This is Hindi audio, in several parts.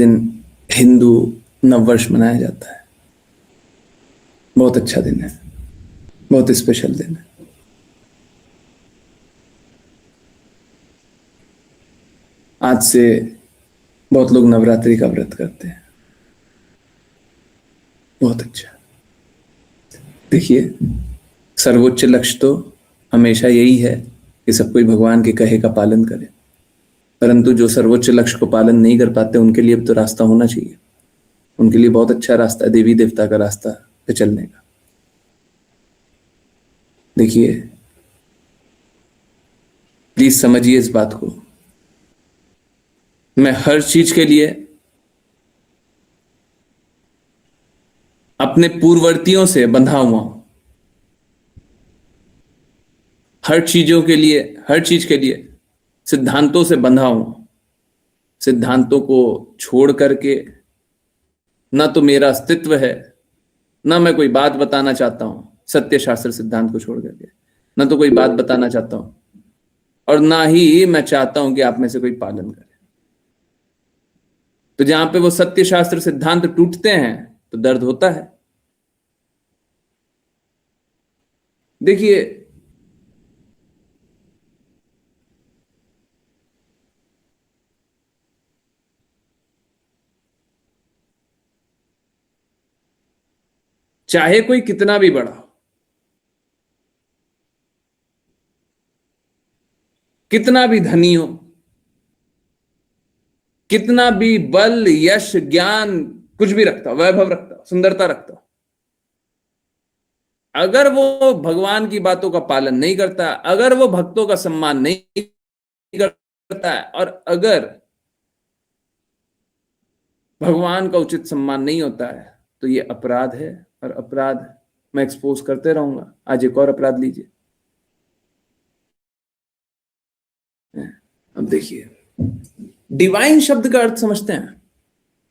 दिन हिंदू नववर्ष मनाया जाता है। बहुत अच्छा दिन है, बहुत स्पेशल दिन है। आज से बहुत लोग नवरात्रि का व्रत करते हैं। बहुत अच्छा। देखिए, सर्वोच्च लक्ष्य तो हमेशा यही है कि सब कोई भगवान के कहे का पालन करे, परंतु जो सर्वोच्च लक्ष्य को पालन नहीं कर पाते उनके लिए भी तो रास्ता होना चाहिए। उनके लिए बहुत अच्छा रास्ता है देवी देवता का रास्ता पे चलने का। देखिए, प्लीज समझिए इस बात को। मैं हर चीज के लिए अपने पूर्ववर्तियों से बंधा हुआ हूं। हर चीजों के लिए, हर चीज के लिए सिद्धांतों से बंधा हूं। सिद्धांतों को छोड़ करके ना तो मेरा अस्तित्व है, ना मैं कोई बात बताना चाहता हूं। सत्य शास्त्र सिद्धांत को छोड़ करके ना तो कोई बात बताना चाहता हूं, और ना ही मैं चाहता हूं कि आप में से कोई पालन करे। तो जहां पे वो सत्य शास्त्र सिद्धांत टूटते हैं तो दर्द होता है। देखिए, चाहे कोई कितना भी बड़ा हो, कितना भी धनी हो, कितना भी बल यश ज्ञान कुछ भी रखता हो, वैभव रखता हो, सुंदरता रखता हो, अगर वो भगवान की बातों का पालन नहीं करता, अगर वो भक्तों का सम्मान नहीं करता है, और अगर भगवान का उचित सम्मान नहीं होता है, तो ये अपराध है। और अपराध मैं एक्सपोज करते रहूंगा। आज एक और अपराध लीजिए। अब देखिए, डिवाइन शब्द का अर्थ समझते हैं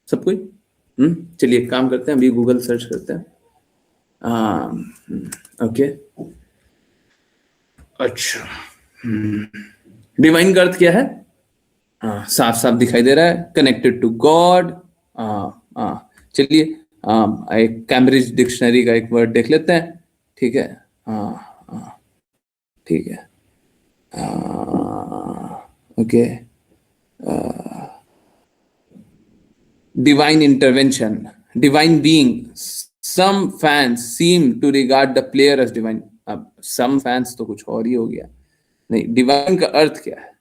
सब कोई? चलिए एक काम करते हैं, अभी गूगल सर्च करते हैं। ओके, अच्छा। डिवाइन का अर्थ क्या है? साफ साफ दिखाई दे रहा है, कनेक्टेड टू गॉड। चलिए, एक कैम्ब्रिज डिक्शनरी का एक वर्ड देख लेते हैं। ठीक है, ठीक है, okay. Divine intervention, divine being. Some fans seem to regard the player as divine. अब some fans तो कुछ और ही हो गया। नहीं, divine का अर्थ क्या है?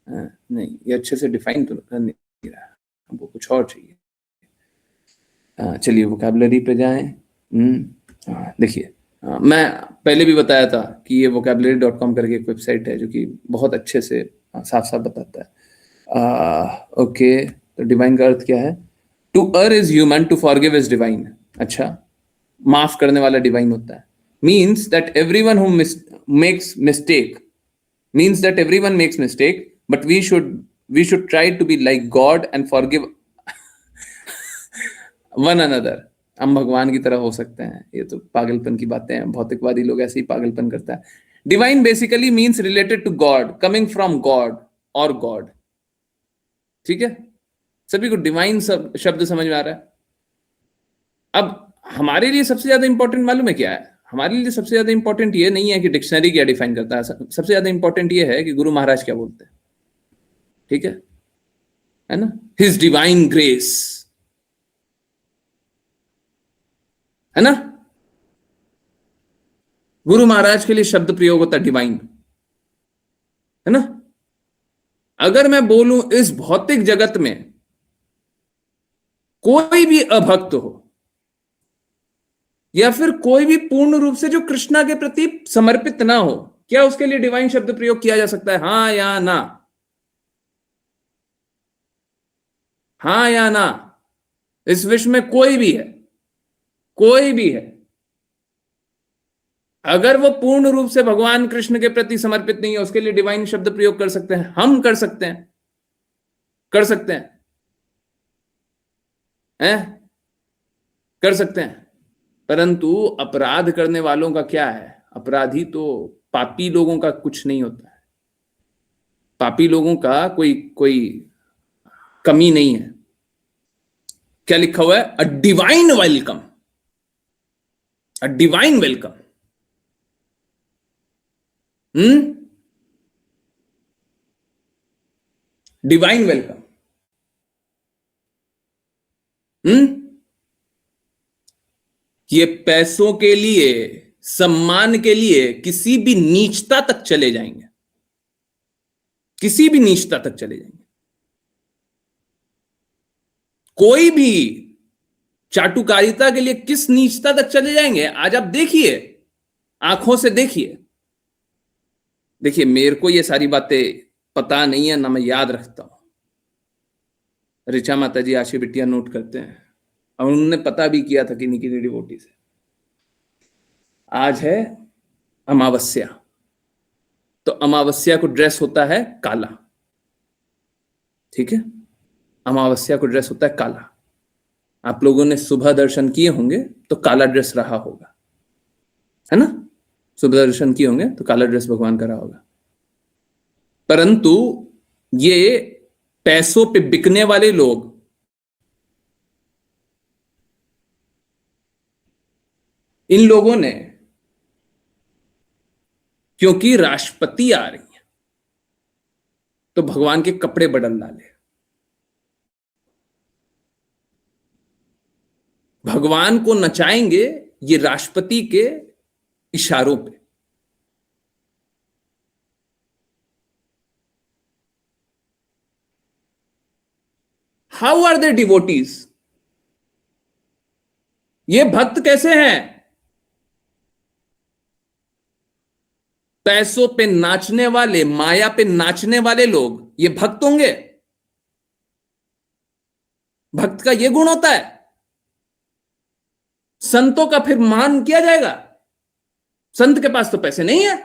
नहीं, ये अच्छे से डिफाइन तो कर नहीं रहा, हमको कुछ और चाहिए। चलिए वोकैबुलरी पे जाएं। देखिए, मैं पहले भी बताया था कि ये vocabulary.com करके एक वेबसाइट है जो कि बहुत अच्छे से साफ साफ बताता है। ओके, तो डिवाइन का अर्थ क्या है? To err is human, to forgive is divine. अच्छा, माफ करने वाला डिवाइन होता है। Means that everyone who makes mistake, means that everyone makes mistake, but we should try to be like God and forgive one another. हम भगवान की तरह हो सकते हैं। ये तो पागलपन की बातें हैं, भौतिकवादी लोग ऐसे ही पागलपन करता है। Divine basically means related to God, coming from God और गॉड। ठीक है, सभी को डिवाइन शब्द समझ में आ रहा है? अब हमारे लिए सबसे ज्यादा इंपॉर्टेंट मालूम है क्या है? हमारे लिए सबसे ज्यादा इंपॉर्टेंट ये नहीं है कि डिक्शनरी क्या डिफाइन करता है, सबसे ज्यादा इंपॉर्टेंट ये है कि गुरु महाराज क्या बोलते हैं। ठीक है ना? हिज डिवाइन ग्रेस, है ना? गुरु महाराज के लिए शब्द प्रयोग होता है डिवाइन, है ना? अगर मैं बोलूं इस भौतिक जगत में कोई भी अभक्त हो, या फिर कोई भी पूर्ण रूप से जो कृष्णा के प्रति समर्पित ना हो, क्या उसके लिए डिवाइन शब्द प्रयोग किया जा सकता है? हाँ या ना? हाँ या ना? इस विश्व में कोई भी है, कोई भी है, अगर वो पूर्ण रूप से भगवान कृष्ण के प्रति समर्पित नहीं है, उसके लिए डिवाइन शब्द प्रयोग कर सकते हैं? हम कर सकते हैं, कर सकते हैं, कर सकते हैं। परंतु अपराध करने वालों का क्या है? अपराधी तो पापी लोगों का कुछ नहीं होता है। पापी लोगों का कोई कोई कमी नहीं है। क्या लिखा हुआ है? A divine welcome, a divine welcome. Hmm, divine welcome. Hmm, ये पैसों के लिए, सम्मान के लिए किसी भी नीचता तक चले जाएंगे, किसी भी नीचता तक चले जाएंगे। कोई भी चाटुकारिता के लिए किस नीचता तक चले जाएंगे, आज आप देखिए, आंखों से देखिए। देखिए, मेरे को ये सारी बातें पता नहीं है, ना मैं याद रखता हूं। ऋचा माता जी, आशी बिटिया नोट करते हैं, और उन्होंने पता भी किया था किन्हीं किन्हीं डिवोटी से। आज है अमावस्या, तो अमावस्या को ड्रेस होता है काला, ठीक है? अमावस्या को ड्रेस होता है काला। आप लोगों ने सुबह दर्शन किए होंगे तो काला ड्रेस रहा होगा, है ना? सुबह दर्शन किए होंगे तो काला ड्रेस भगवान का रहा होगा। परंतु ये पैसों पे बिकने वाले लोग, इन लोगों ने, क्योंकि राष्ट्रपति आ रही है तो भगवान के कपड़े बदल डाले, भगवान को नचाएंगे ये राष्ट्रपति के इशारों पे। How are they devotees? ये भक्त कैसे हैं? पैसों पे नाचने वाले, माया पे नाचने वाले लोग ये भक्त होंगे? भक्त का ये गुण होता है? संतों का फिर मान किया जाएगा? संत के पास तो पैसे नहीं है,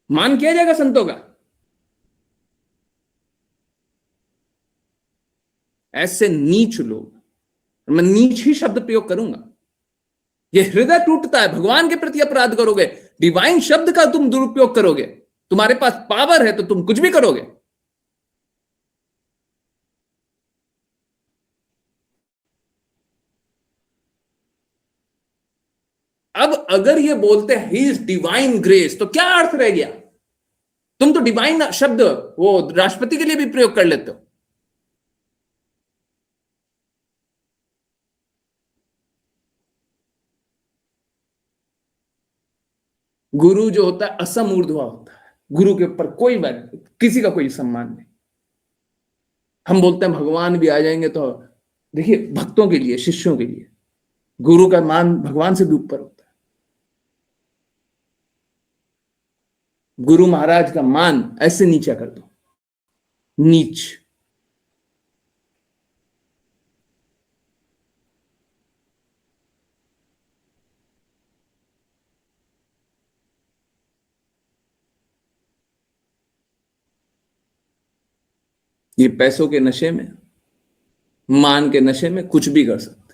मान किया जाएगा संतों का? ऐसे नीच लोग, मैं नीच ही शब्द प्रयोग करूंगा, ये हृदय टूटता है। भगवान के प्रति अपराध करोगे, डिवाइन शब्द का तुम दुरुपयोग करोगे, तुम्हारे पास पावर है तो तुम कुछ भी करोगे। अब अगर ये बोलते हैं ही इज डिवाइन ग्रेस, तो क्या अर्थ रह गया? तुम तो डिवाइन शब्द वो राष्ट्रपति के लिए भी प्रयोग कर लेते हो। गुरु जो होता है असम ऊर्ध्वा होता है, गुरु के ऊपर कोई बात, किसी का कोई सम्मान नहीं। हम बोलते हैं भगवान भी आ जाएंगे, तो देखिए, भक्तों के लिए, शिष्यों के लिए गुरु का मान भगवान से भी ऊपर होता है। गुरु महाराज का मान ऐसे नीचा कर दो, नीच। ये पैसों के नशे में, मान के नशे में कुछ भी कर सकते।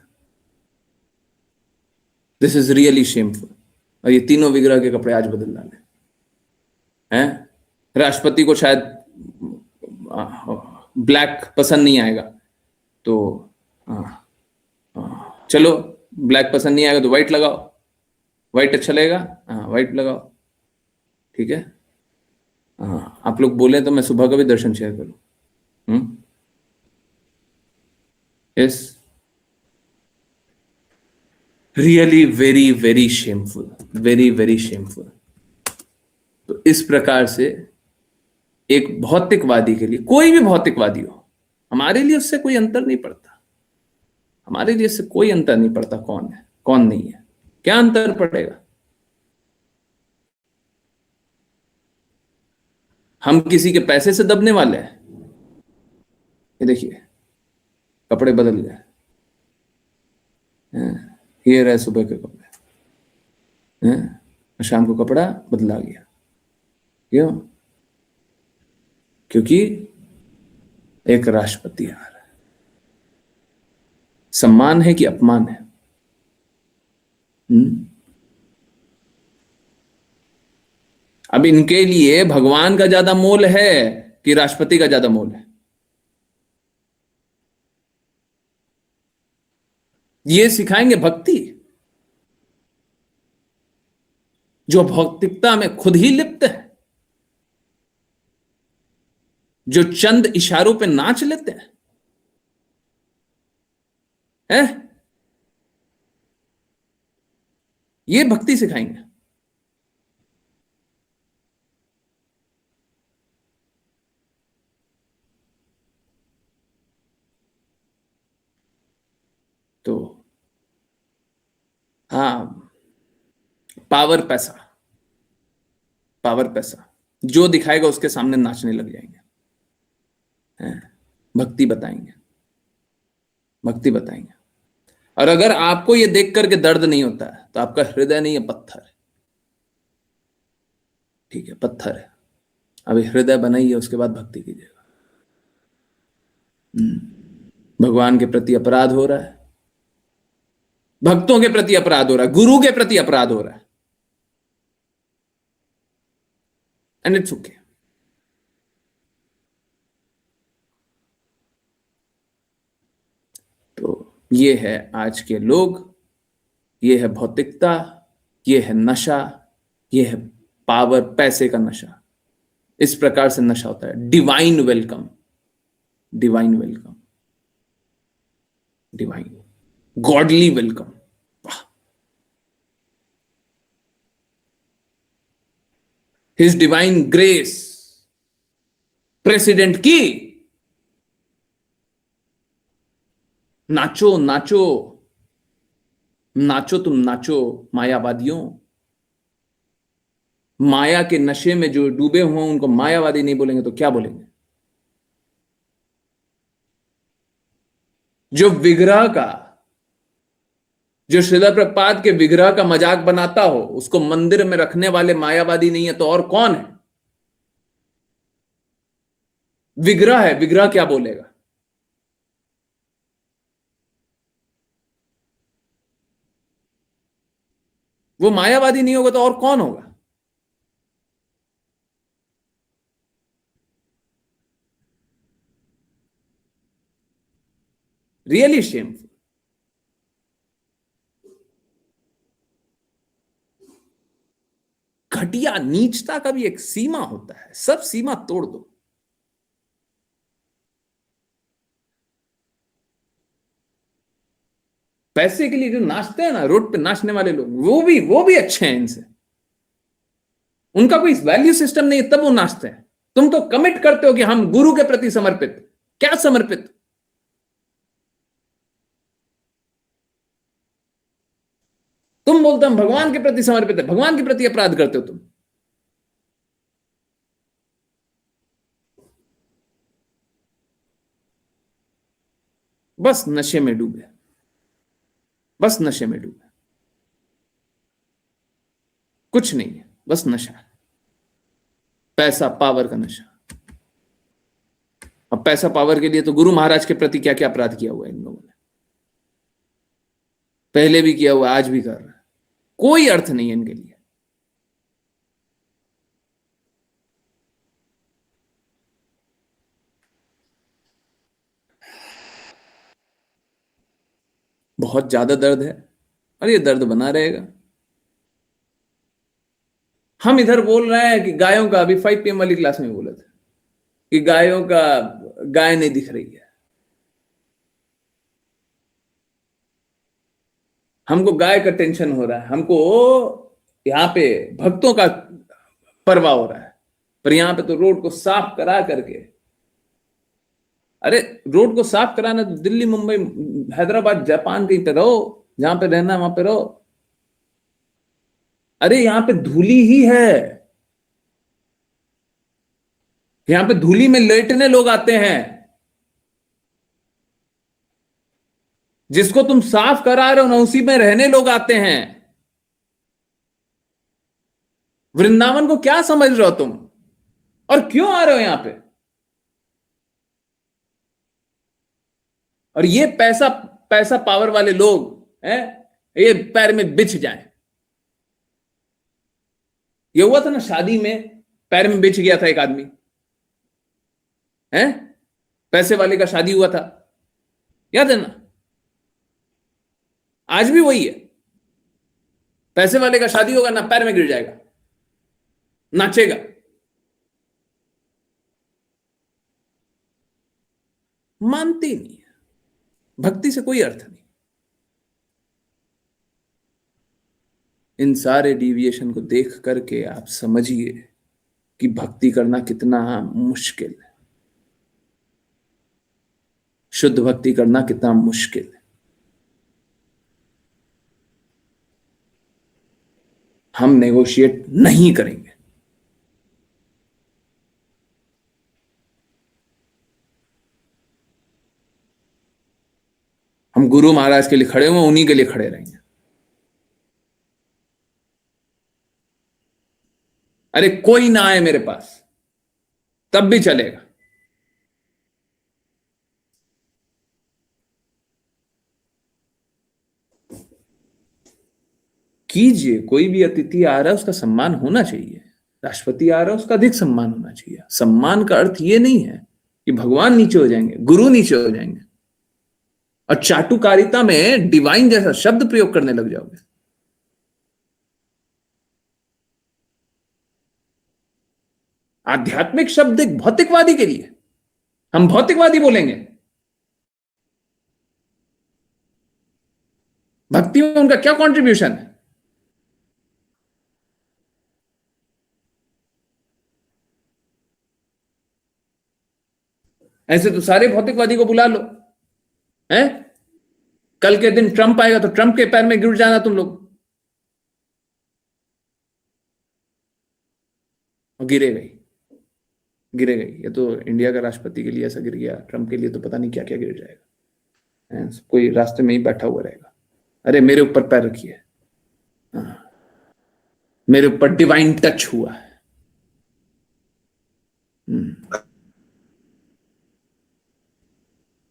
This is really shameful. और ये तीनों विग्रह के कपड़े आज बदल डाले हैं। राष्ट्रपति को शायद ब्लैक पसंद नहीं आएगा, तो चलो, ब्लैक पसंद नहीं आएगा तो व्हाइट लगाओ, व्हाइट अच्छा लगेगा, हाँ व्हाइट लगाओ, ठीक है? हाँ, आप लोग बोले तो मैं सुबह का भी दर्शन शेयर करूं। Yes, really very very shameful, very very shameful. तो इस प्रकार से एक भौतिकवादी के लिए, कोई भी भौतिकवादी हो, हमारे लिए उससे कोई अंतर नहीं पड़ता, हमारे लिए इससे कोई अंतर नहीं पड़ता कौन है कौन नहीं है। क्या अंतर पड़ेगा? हम किसी के पैसे से दबने वाले हैं? ये देखिए, कपड़े बदल गए, ये रहे सुबह के कपड़े, शाम को कपड़ा बदला गया। क्यों? क्योंकि एक राष्ट्रपति आ रहा है। सम्मान है कि अपमान है? अब इनके लिए भगवान का ज्यादा मोल है कि राष्ट्रपति का ज्यादा मोल है? ये सिखाएंगे भक्ति, जो भौतिकता में खुद ही लिप्त है, जो चंद इशारों पे नाच लेते हैं? ये भक्ति सिखाएंगे। तो हाँ, पावर पैसा, पावर पैसा, जो दिखाएगा उसके सामने नाचने लग जाएंगे, हैं? भक्ति बताएंगे, भक्ति बताएंगे। और अगर आपको ये देख करके दर्द नहीं होता है तो आपका हृदय नहीं है, पत्थर है। ठीक है, पत्थर है। अभी हृदय बनाइए, उसके बाद भक्ति कीजिएगा। भगवान के प्रति अपराध हो रहा है, भक्तों के प्रति अपराध हो रहा है, गुरु के प्रति अपराध हो रहा है, एंड इट्स ओके। तो ये है आज के लोग, ये है भौतिकता, ये है नशा, ये है पावर, पैसे का नशा। इस प्रकार से नशा होता है। Divine welcome, divine welcome, divine godly welcome. His divine grace president की। नाचो नाचो नाचो, तुम नाचो मायावादियों। माया के नशे में जो डूबे हुए उनको मायावादी नहीं बोलेंगे तो क्या बोलेंगे? जो विग्रह का, जो श्रील प्रभुपाद के विग्रह का मजाक बनाता हो, उसको मंदिर में रखने वाले मायावादी नहीं है तो और कौन है? विग्रह है, विग्रह क्या बोलेगा? वो मायावादी नहीं होगा तो और कौन होगा? Really shameful. घटिया, नीचता का भी एक सीमा होता है, सब सीमा तोड़ दो। पैसे के लिए जो नाचते हैं ना, रोड पे नाचने वाले लोग, वो भी अच्छे हैं इनसे। उनका कोई वैल्यू सिस्टम नहीं है तब वो नाचते हैं। तुम तो कमिट करते हो कि हम गुरु के प्रति समर्पित। क्या समर्पित? तुम बोलते हो हम भगवान के प्रति समर्पित है, भगवान के प्रति अपराध करते हो तुम। बस नशे में डूबे, बस नशे में डूबे, कुछ नहीं है, बस नशा, पैसा पावर का नशा। अब पैसा पावर के लिए तो गुरु महाराज के प्रति क्या क्या अपराध किया हुआ है इन लोगों ने, पहले भी किया हुआ, आज भी कर रहा है। कोई अर्थ नहीं है इनके लिए। बहुत ज्यादा दर्द है और ये दर्द बना रहेगा। हम इधर बोल रहे हैं कि गायों का, अभी 5 PM वाली क्लास में बोला था कि गायों का, गाय नहीं दिख रही है। हमको गाय का टेंशन हो रहा है, हमको यहाँ पे भक्तों का परवाह हो रहा है। पर यहाँ पे तो रोड को साफ करा करके, अरे रोड को साफ कराना तो दिल्ली, मुंबई, हैदराबाद, जापान कहीं पे रहो, जहां पे रहना वहां पे रहो। अरे यहाँ पे धूली ही है, यहाँ पे धूली में लेटने लोग आते हैं। जिसको तुम साफ करा रहे हो ना, उसी में रहने लोग आते हैं। वृंदावन को क्या समझ रहे हो तुम, और क्यों आ रहे हो यहां पे? और ये पैसा, पैसा पावर वाले लोग हैं, ये पैर में बिछ जाए। ये हुआ था ना शादी में, पैर में बिछ गया था एक आदमी, है? पैसे वाले का शादी हुआ था, याद है ना? आज भी वही है। पैसे वाले का शादी होगा ना, पैर में गिर जाएगा, नाचेगा। मानते ही नहीं है, भक्ति से कोई अर्थ नहीं। इन सारे डिविएशन को देख करके आप समझिए कि भक्ति करना कितना मुश्किल है, शुद्ध भक्ति करना कितना मुश्किल है। हम नेगोशिएट नहीं करेंगे। हम गुरु महाराज के लिए खड़े हुए, उन्हीं के लिए खड़े रहेंगे। अरे कोई ना आए मेरे पास तब भी चलेगा। कीजिए, कोई भी अतिथि आ रहा है उसका सम्मान होना चाहिए। राष्ट्रपति आ रहा है उसका अधिक सम्मान होना चाहिए। सम्मान का अर्थ ये नहीं है कि भगवान नीचे हो जाएंगे, गुरु नीचे हो जाएंगे और चाटुकारिता में डिवाइन जैसा शब्द प्रयोग करने लग जाओगे। आध्यात्मिक शब्द एक भौतिकवादी के लिए, हम भौतिकवादी बोलेंगे। भक्ति में उनका क्या कंट्रीब्यूशन है? ऐसे तो सारे भौतिकवादी को बुला लो, हैं? कल के दिन ट्रंप आएगा तो ट्रंप के पैर में गिर जाना तुम लोग। और गिरेगा ही, गिरेगा ही। ये तो इंडिया का राष्ट्रपति के लिए ऐसा गिर गया, ट्रंप के लिए तो पता नहीं क्या क्या गिर जाएगा। कोई रास्ते में ही बैठा हुआ रहेगा। अरे मेरे ऊपर पैर रखिए, मेरे ऊपर डिवाइन टच हुआ है।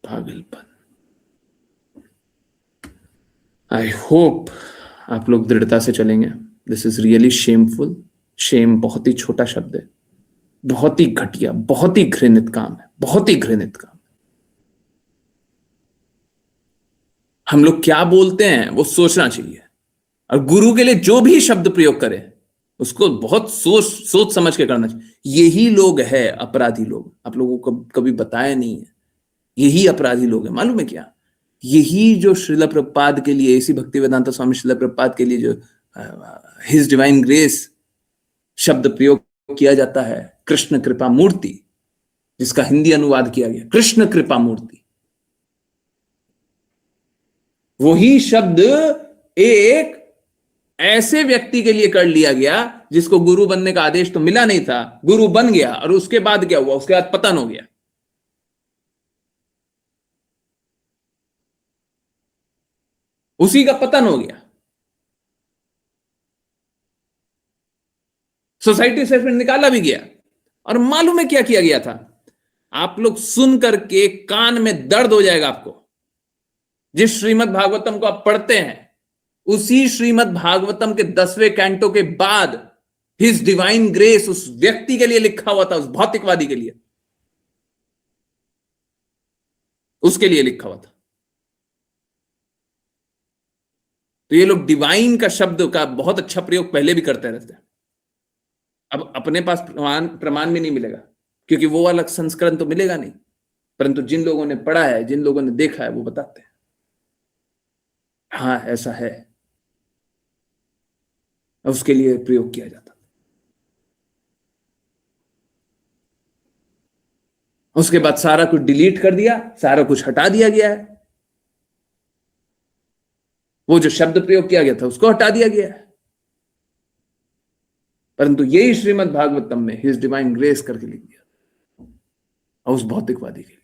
पागलपन। आई होप आप लोग दृढ़ता से चलेंगे। This is really shameful. Shame बहुत ही छोटा शब्द है, बहुत ही घटिया, बहुत ही घृणित काम है, बहुत ही घृणित काम। हम लोग क्या बोलते हैं वो सोचना चाहिए, और गुरु के लिए जो भी शब्द प्रयोग करे उसको बहुत सोच समझ के करना चाहिए। यही लोग है अपराधी लोग। आप लोगों को कभी बताया नहीं है, यही अपराधी लोग हैं। मालूम है क्या? यही जो श्रील प्रभुपाद के लिए, इसी भक्ति वेदांता स्वामी श्रील प्रभुपाद के लिए जो हिज डिवाइन ग्रेस शब्द प्रयोग किया जाता है, कृष्ण कृपा मूर्ति, जिसका हिंदी अनुवाद किया गया कृष्ण कृपा मूर्ति, वही शब्द एक ऐसे व्यक्ति के लिए कर लिया गया जिसको गुरु बनने का आदेश तो मिला नहीं था, गुरु बन गया और उसके बाद क्या हुआ? उसके बाद पतन हो गया। उसी का पतन हो गया। सोसाइटी से फिर निकाला भी गया। और मालूम है क्या किया गया था? आप लोग सुन करके कान में दर्द हो जाएगा आपको। जिस श्रीमद् भागवतम को आप पढ़ते हैं, उसी श्रीमद् भागवतम के 10वें कैंटो के बाद हिज डिवाइन ग्रेस उस व्यक्ति के लिए लिखा हुआ था, उस भौतिकवादी के लिए, उसके लिए लिखा हुआ था। तो ये लोग डिवाइन का शब्द का बहुत अच्छा प्रयोग पहले भी करते रहते हैं। अब अपने पास प्रमाण भी नहीं मिलेगा, क्योंकि वो वाला संस्करण तो मिलेगा नहीं, परंतु जिन लोगों ने पढ़ा है, जिन लोगों ने देखा है, वो बताते हैं हाँ ऐसा है, उसके लिए प्रयोग किया जाता। उसके बाद सारा कुछ डिलीट कर दिया, सारा कुछ हटा दिया गया है। वो जो शब्द प्रयोग किया गया था उसको हटा दिया गया है। परंतु यही श्रीमद् भागवतम में हिज डिवाइन ग्रेस करके लिख दिया, और उस भौतिकवादी के लिए।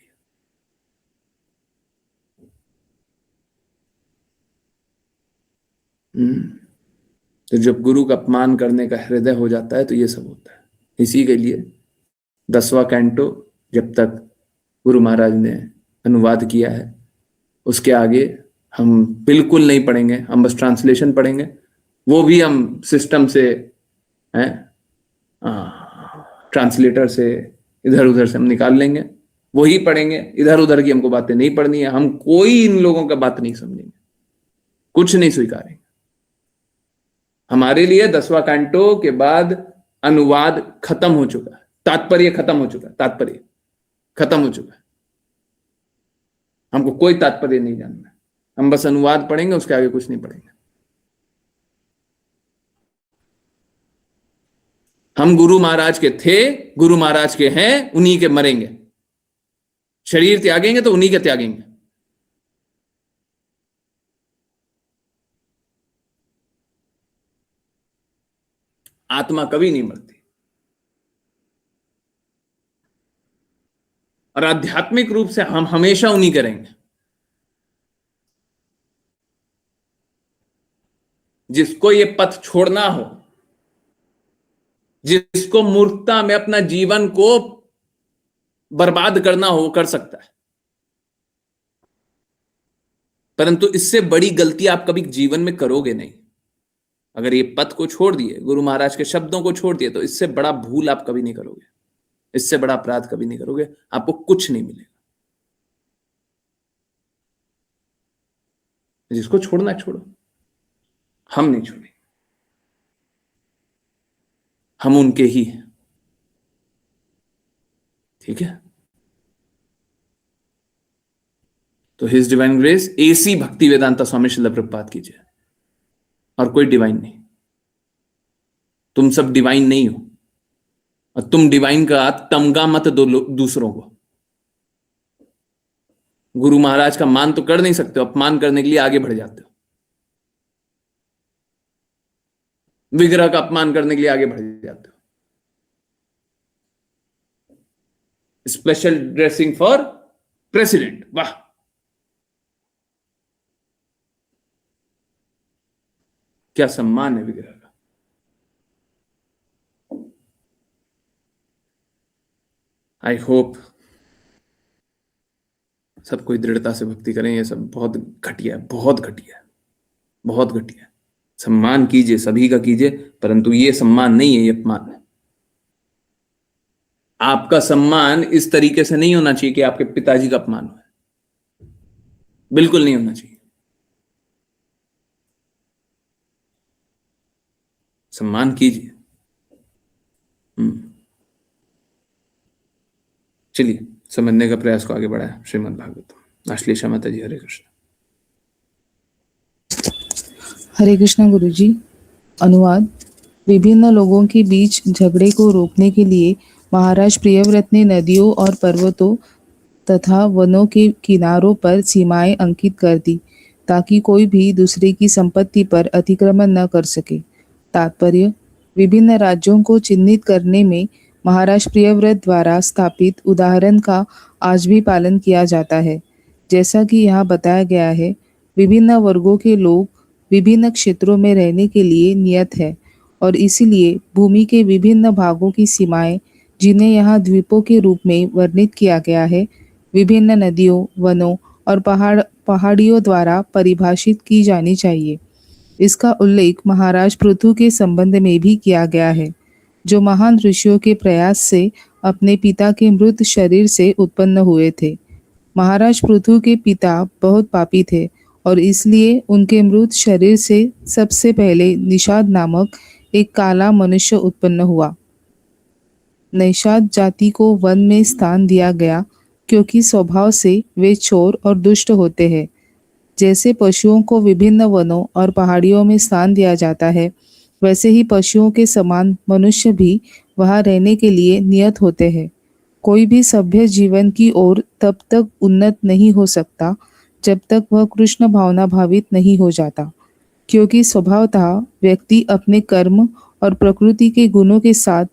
तो जब गुरु का अपमान करने का हृदय हो जाता है तो ये सब होता है। इसी के लिए 10वां कैंटो जब तक गुरु महाराज ने अनुवाद किया है, उसके आगे हम बिल्कुल नहीं पढ़ेंगे। हम बस ट्रांसलेशन पढ़ेंगे, वो भी हम सिस्टम से हैं, ट्रांसलेटर से इधर उधर से हम निकाल लेंगे, वही पढ़ेंगे। इधर उधर की हमको बातें नहीं पढ़नी है। हम कोई इन लोगों का बात नहीं समझेंगे। कुछ नहीं स्वीकारेंगे। हमारे लिए 10वां कैंटो के बाद अनुवाद खत्म हो चुका है, तात्पर्य खत्म हो चुका है, तात्पर्य खत्म हो चुका है। हमको कोई तात्पर्य नहीं जानना है, हम बस अनुवाद पढ़ेंगे, उसके आगे कुछ नहीं पढ़ेंगे। हम गुरु महाराज के थे, गुरु महाराज के हैं, उन्हीं के मरेंगे। शरीर त्यागेंगे तो उन्हीं के त्यागेंगे। आत्मा कभी नहीं मरती, और आध्यात्मिक रूप से हम हमेशा उन्हीं करेंगे। जिसको ये पथ छोड़ना हो, जिसको मूर्खता में अपना जीवन को बर्बाद करना हो, वो कर सकता है। परंतु इससे बड़ी गलती आप कभी जीवन में करोगे नहीं। अगर ये पथ को छोड़ दिए, गुरु महाराज के शब्दों को छोड़ दिए, तो इससे बड़ा भूल आप कभी नहीं करोगे, इससे बड़ा अपराध कभी नहीं करोगे। आपको कुछ नहीं मिलेगा। जिसको छोड़ना छोड़ो, हम नहीं छोड़ेंगे, हम उनके ही हैं। ठीक है। तो हिज डिवाइन ग्रेस एसी भक्ति वेदांता स्वामी श्रील प्रभुपाद कीजिए, और कोई डिवाइन नहीं। तुम सब डिवाइन नहीं हो, और तुम डिवाइन का तमगा मत दो दूसरों को। गुरु महाराज का मान तो कर नहीं सकते हो, अपमान करने के लिए आगे बढ़ जाते हो। विग्रह का अपमान करने के लिए आगे बढ़ जाते हो। स्पेशल ड्रेसिंग फॉर प्रेसिडेंट, वाह। क्या सम्मान है विग्रह का। आई होप सब कोई दृढ़ता से भक्ति करें। ये सब बहुत घटिया है, बहुत घटिया है, बहुत घटिया है। सम्मान कीजिए, सभी का कीजिए, परंतु ये सम्मान नहीं है, ये अपमान है। आपका सम्मान इस तरीके से नहीं होना चाहिए कि आपके पिताजी का अपमान हो, बिल्कुल नहीं होना चाहिए। सम्मान कीजिए। चलिए समझने का प्रयास को आगे बढ़ाए। श्रीमद् भागवतम। आश्लेषा माता जी, हरे कृष्ण। हरे कृष्ण गुरुजी। अनुवाद। विभिन्न लोगों के बीच झगड़े को रोकने के लिए महाराज प्रियव्रत ने नदियों और पर्वतों तथा वनों के किनारों पर सीमाएं अंकित कर दी, ताकि कोई भी दूसरे की संपत्ति पर अतिक्रमण न कर सके। तात्पर्य: विभिन्न राज्यों को चिन्हित करने में महाराज प्रियव्रत द्वारा स्थापित उदाहरण का आज भी पालन किया जाता है। जैसा कि यहाँ बताया गया है, विभिन्न वर्गों के लोग विभिन्न क्षेत्रों में रहने के लिए नियत है, और इसीलिए भूमि के विभिन्न भागों की सीमाएं, जिन्हें यहाँ द्वीपों के रूप में वर्णित किया गया है, विभिन्न नदियों, वनों और पहाड़ियों द्वारा परिभाषित की जानी चाहिए। इसका उल्लेख महाराज पृथु के संबंध में भी किया गया है, जो महान ऋषियों के प्रयास से अपने पिता के मृत शरीर से उत्पन्न हुए थे। महाराज पृथु के पिता बहुत पापी थे, और इसलिए उनके मृत शरीर से सबसे पहले निषाद नामक एक काला मनुष्य उत्पन्न हुआ। निषाद जाति को वन में स्थान दिया गया, क्योंकि स्वभाव से वे चोर और दुष्ट होते हैं। जैसे पशुओं को विभिन्न वनों और पहाड़ियों में स्थान दिया जाता है, वैसे ही पशुओं के समान मनुष्य भी वहां रहने के लिए नियत होते हैं। कोई भी सभ्य जीवन की ओर तब तक उन्नत नहीं हो सकता जब तक वह कृष्ण भावना भावित नहीं हो जाता, क्योंकि स्वभावतः व्यक्ति अपने कर्म और प्रकृति के गुणों के साथ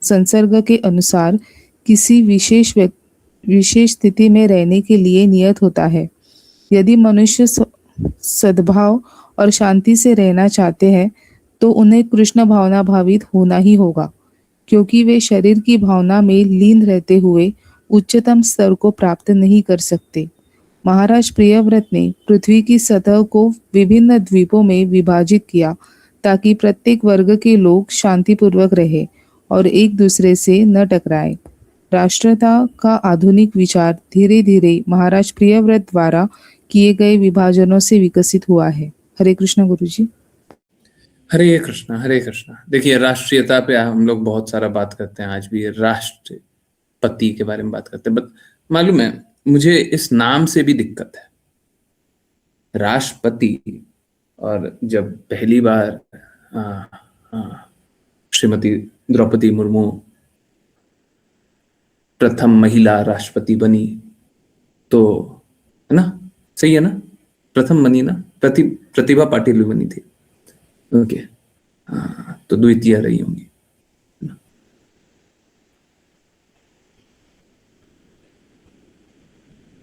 संसर्ग के अनुसार किसी विशेष स्थिति में रहने के लिए नियत होता है। यदि मनुष्य सद्भाव और शांति से रहना चाहते हैं, तो उन्हें कृष्ण भावना भावित होना ही होगा, क्योंकि वे शरीर की भावना में लीन रहते हुए उच्चतम स्तर को प्राप्त नहीं कर सकते। महाराज प्रियव्रत ने पृथ्वी की सतह को विभिन्न द्वीपों में विभाजित किया, ताकि प्रत्येक वर्ग के लोग शांतिपूर्वक रहे और एक दूसरे से न टकराए। राष्ट्रता का आधुनिक विचार धीरे धीरे महाराज प्रियव्रत द्वारा किए गए विभाजनों से विकसित हुआ है। हरे कृष्ण गुरुजी। हरे कृष्णा, हरे कृष्णा। देखिए, राष्ट्रीयता पे हम लोग बहुत सारा बात करते हैं, आज भी राष्ट्रपति के बारे में बात करते हैं, बट मालूम है मुझे इस नाम से भी दिक्कत है, राष्ट्रपति। और जब पहली बार आ, आ, श्रीमती द्रौपदी मुर्मू प्रथम महिला राष्ट्रपति बनी, तो है ना, सही है ना, प्रथम बनी ना, प्रतिभा पाटिल बनी थी, ओके। हाँ, तो द्वितीय रही होंगी।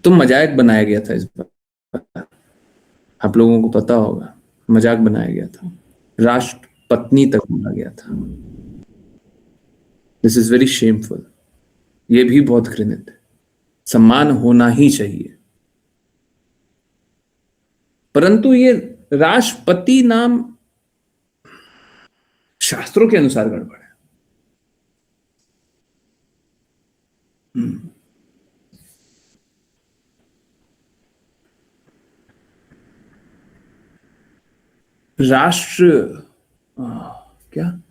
तो मजाक बनाया गया था इस बार, आप लोगों को पता होगा, मजाक बनाया गया था, राष्ट्र पत्नी तक बोला गया था। दिस इज वेरी शेमफुल, ये भी बहुत घृणित है। सम्मान होना ही चाहिए, परंतु ये राष्ट्रपति नाम शास्त्रों के अनुसार गड़बड़ है। राष्ट्र क्या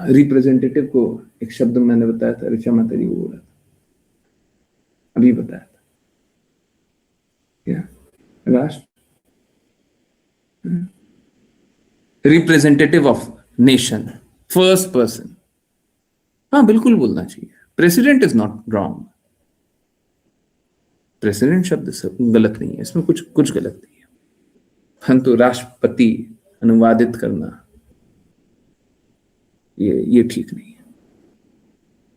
रिप्रेजेंटेटिव को एक शब्द मैंने बताया था, ऋचा माता जी को बोला था, अभी बताया था, क्या राष्ट्र representative of nation, first person. हाँ, बिल्कुल बोलना चाहिए। President is not wrong, president शब्द गलत नहीं है, इसमें कुछ कुछ गलत नहीं है, परंतु राष्ट्रपति अनुवादित करना ये ठीक नहीं है,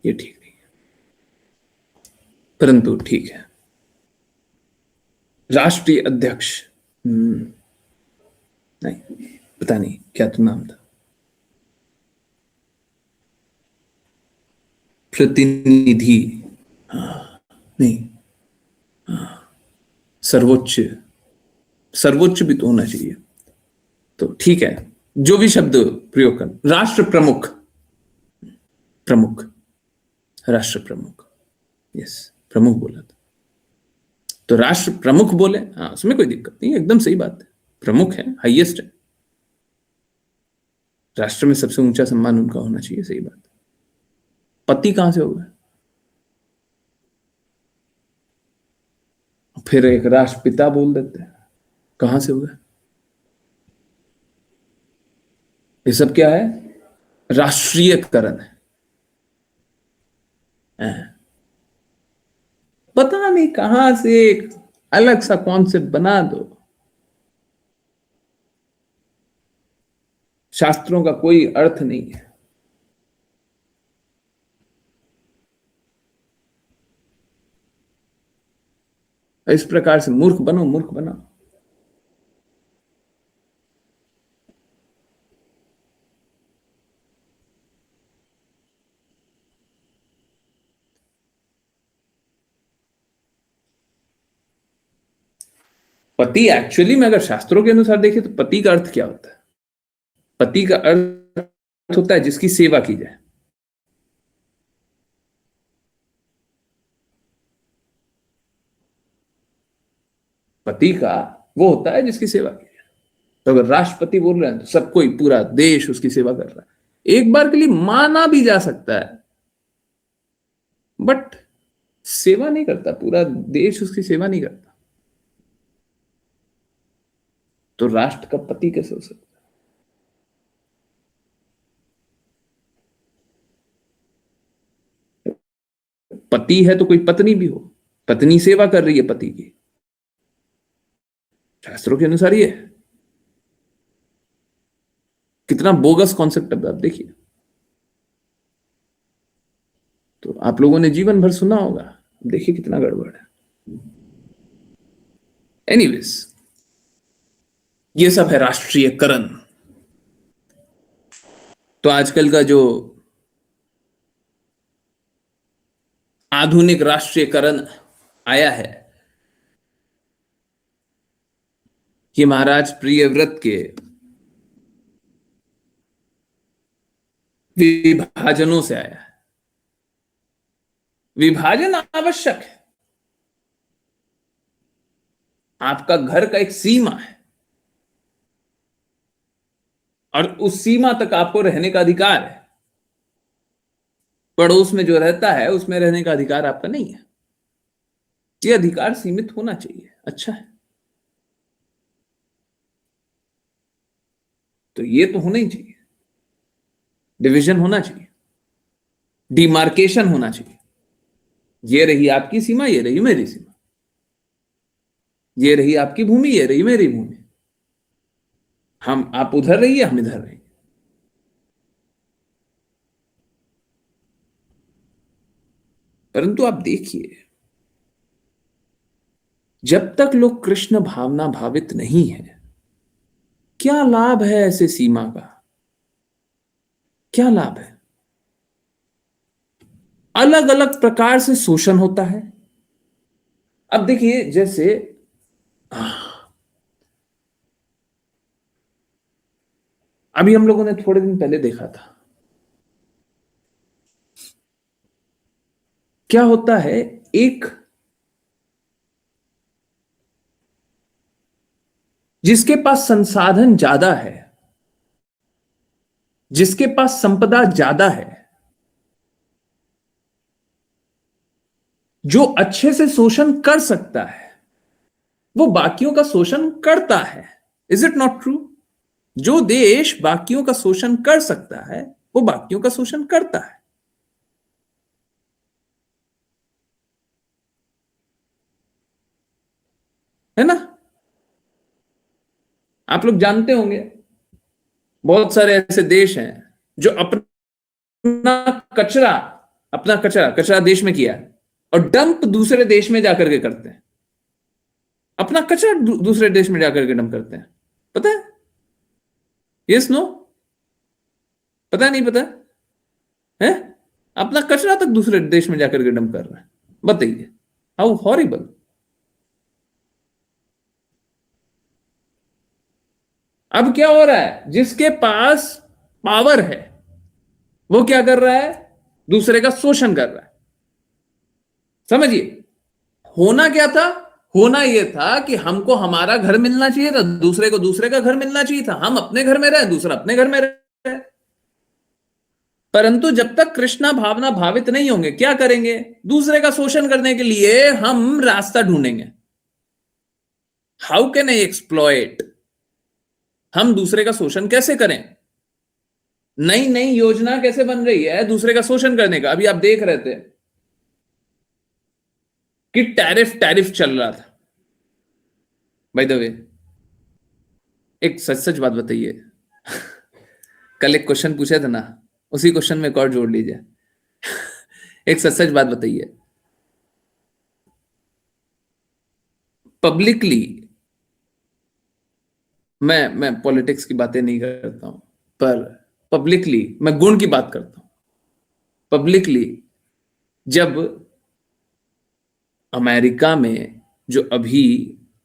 ये ठीक नहीं है, परंतु ठीक है। राष्ट्रीय अध्यक्ष, नहीं, पता नहीं क्या तो नाम था, प्रतिनिधि, नहीं, सर्वोच्च, सर्वोच्च भी तो होना चाहिए, तो ठीक है, जो भी शब्द प्रयोग कर। राष्ट्र प्रमुख, प्रमुख, राष्ट्र प्रमुख, यस, प्रमुख बोला था, तो राष्ट्र प्रमुख बोले, हाँ, उसमें कोई दिक्कत नहीं, एकदम सही बात है, प्रमुख है, हाईएस्ट है, राष्ट्र में सबसे ऊंचा सम्मान उनका होना चाहिए, सही बात। पति कहां से होगा? फिर एक राष्ट्रपिता बोल देते हैं, कहां से होगा? ये सब क्या है? राष्ट्रीयकरण है। पता नहीं कहां से एक अलग सा कॉन्सेप्ट बना दो, शास्त्रों का कोई अर्थ नहीं है। इस प्रकार से मूर्ख बनो, मूर्ख बनो। पति एक्चुअली में अगर शास्त्रों के अनुसार देखें तो पति का अर्थ क्या होता है? पति का अर्थ होता है जिसकी सेवा की जाए। पति का वो होता है जिसकी सेवा की जाए। तो अगर राष्ट्रपति बोल रहे हैं तो सब कोई, पूरा देश उसकी सेवा कर रहा है। एक बार के लिए माना भी जा सकता है, बट सेवा नहीं करता, पूरा देश उसकी सेवा नहीं करता, तो राष्ट्र का पति कैसे हो सकता है? पति है तो कोई पत्नी भी हो, पत्नी सेवा कर रही है पति की, शास्त्रों के अनुसार ये है। कितना बोगस कॉन्सेप्ट है, आप देखिए। तो आप लोगों ने जीवन भर सुना होगा, देखिए कितना गड़बड़ है। एनीवेज, ये सब है राष्ट्रीयकरण। तो आजकल का जो आधुनिक राष्ट्रीयकरण आया है, ये महाराज प्रियव्रत के विभाजनों से आया है। विभाजन आवश्यक है, आपका घर का एक सीमा है और उस सीमा तक आपको रहने का अधिकार है। पड़ोस में जो रहता है उसमें रहने का अधिकार आपका नहीं है। ये अधिकार सीमित होना चाहिए, अच्छा है। तो ये तो होना ही चाहिए, डिवीजन होना चाहिए, डिमार्केशन होना चाहिए। ये रही आपकी सीमा, ये रही मेरी सीमा, ये रही आपकी भूमि, ये रही मेरी भूमि। हम, आप उधर रहिए, हम इधर रहिए। परंतु आप देखिए, जब तक लोग कृष्ण भावना भावित नहीं है, क्या लाभ है ऐसे सीमा का? क्या लाभ है? अलग अलग प्रकार से शोषण होता है। अब देखिए, जैसे अभी हम लोगों ने थोड़े दिन पहले देखा था, क्या होता है, एक जिसके पास संसाधन ज्यादा है, जिसके पास संपदा ज्यादा है, जो अच्छे से शोषण कर सकता है, वो बाकियों का शोषण करता है। Is it not true? जो देश बाकियों का शोषण कर सकता है, वो बाकियों का शोषण करता है ना? आप लोग जानते होंगे, बहुत सारे ऐसे देश हैं जो कचरा अपना कचरा कचरा देश में किया है और डंप दूसरे देश में जाकर के करते हैं। अपना कचरा दूसरे देश में जाकर के डंप करते हैं। पता है? Yes, no? पता है, नहीं पता है? अपना कचरा तक दूसरे देश में जाकर के डंप कर रहा है। बताइए, हाउ हॉरिबल। अब क्या हो रहा है, जिसके पास पावर है वो क्या कर रहा है? दूसरे का शोषण कर रहा है। समझिए, होना क्या था? होना यह था कि हमको हमारा घर मिलना चाहिए था, दूसरे को दूसरे का घर मिलना चाहिए था। हम अपने घर में रहे, दूसरा अपने घर में रहे। परंतु जब तक कृष्णा भावना भावित नहीं होंगे, क्या करेंगे? दूसरे का शोषण करने के लिए हम रास्ता ढूंढेंगे। How can I exploit? हम दूसरे का शोषण कैसे करें? नई नई योजना कैसे बन रही है दूसरे का शोषण करने का? अभी आप देख रहे थे कि टैरिफ टैरिफ चल रहा था। बाय द वे, एक सच सच बात बताइए। कल एक क्वेश्चन पूछा था ना, उसी क्वेश्चन में एक और जोड़ लीजिए। एक सच सच बात बताइए। पब्लिकली, मैं पॉलिटिक्स की बातें नहीं करता हूं, पर पब्लिकली मैं गुण की बात करता हूं। पब्लिकली, जब अमेरिका में जो अभी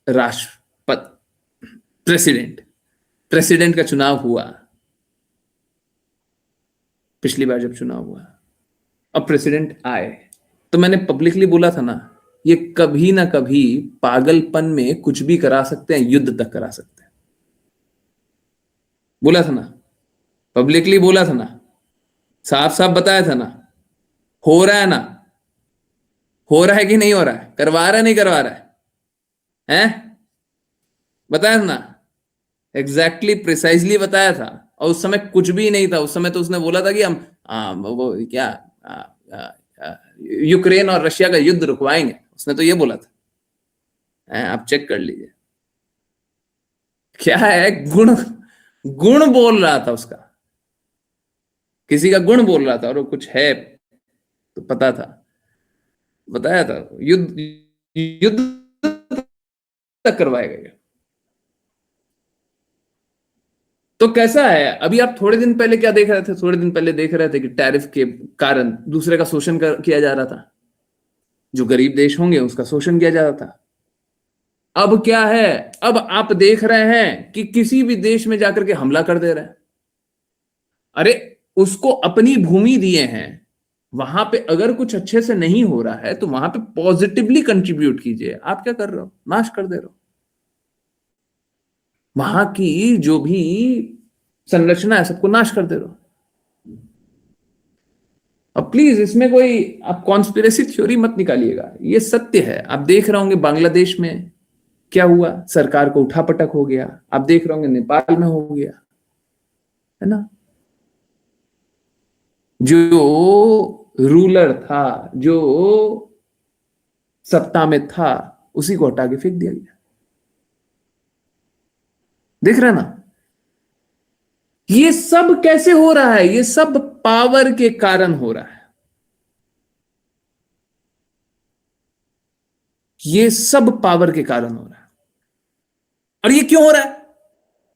राष्ट्रपति प्रेसिडेंट प्रेसिडेंट का चुनाव हुआ, पिछली बार जब चुनाव हुआ, अब प्रेसिडेंट आए, तो मैंने पब्लिकली बोला था ना, ये कभी ना कभी पागलपन में कुछ भी करा सकते हैं, युद्ध तक करा सकते हैं। बोला था ना, पब्लिकली बोला था ना, साफ साफ बताया था ना। हो रहा है ना? हो रहा है कि नहीं हो रहा है? करवा रहा है, नहीं करवा रहा है? हैं? बताया था ना, एग्जैक्टली प्रिसाइजली बताया था। और उस समय कुछ भी नहीं था। उस समय तो उसने बोला था कि हम वो क्या यूक्रेन और रशिया का युद्ध रुकवाएंगे, उसने तो ये बोला था। आप चेक कर लीजिए, क्या है, गुण गुण बोल रहा था उसका, किसी का गुण बोल रहा था, और वो कुछ है तो पता था, बताया था। युद्ध युद्ध तक करवाएगा ये। तो कैसा है, अभी आप थोड़े दिन पहले क्या देख रहे थे? थोड़े दिन पहले देख रहे थे कि टैरिफ के कारण दूसरे का शोषण किया जा रहा था। जो गरीब देश होंगे उसका शोषण किया जा रहा था। अब क्या है, अब आप देख रहे हैं कि किसी भी देश में जाकर के हमला कर दे रहे हैं। अरे, उसको अपनी भूमि दिए हैं, वहां पे अगर कुछ अच्छे से नहीं हो रहा है तो वहां पे पॉजिटिवली कंट्रीब्यूट कीजिए। आप क्या कर रहे हो? नाश कर दे रहे हो। वहां की जो भी संरचना है सबको नाश कर दे रहे हो। अब प्लीज इसमें कोई आप कॉन्स्पिरेसी थ्योरी मत निकालिएगा, ये सत्य है। आप देख रहे होंगे बांग्लादेश में क्या हुआ, सरकार को उठापटक हो गया। आप देख रहे होंगे नेपाल में हो गया, है ना। जो रूलर था, जो सत्ता में था, उसी को हटा के फेंक दिया गया। देख रहे हैं ना, ये सब कैसे हो रहा है? ये सब पावर के कारण हो रहा है। ये सब पावर के कारण हो रहा है। और ये क्यों हो रहा है?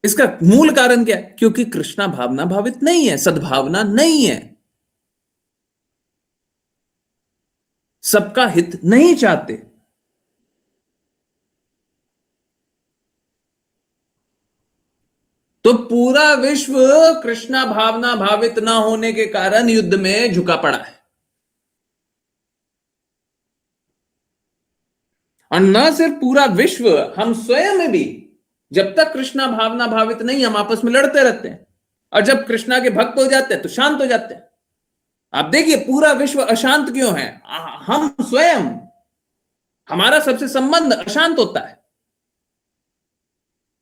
इसका मूल कारण क्या है? क्योंकि कृष्णा भावना भावित नहीं है, सद्भावना नहीं है, सबका हित नहीं चाहते। तो पूरा विश्व कृष्णा भावना भावित ना होने के कारण युद्ध में झुका पड़ा है। और न सिर्फ पूरा विश्व, हम स्वयं भी, जब तक कृष्णा भावना भावित नहीं, हम आपस में लड़ते रहते हैं। और जब कृष्णा के भक्त हो जाते हैं तो शांत हो जाते हैं। आप देखिए पूरा विश्व अशांत क्यों है? हम स्वयं, हमारा सबसे संबंध अशांत होता है।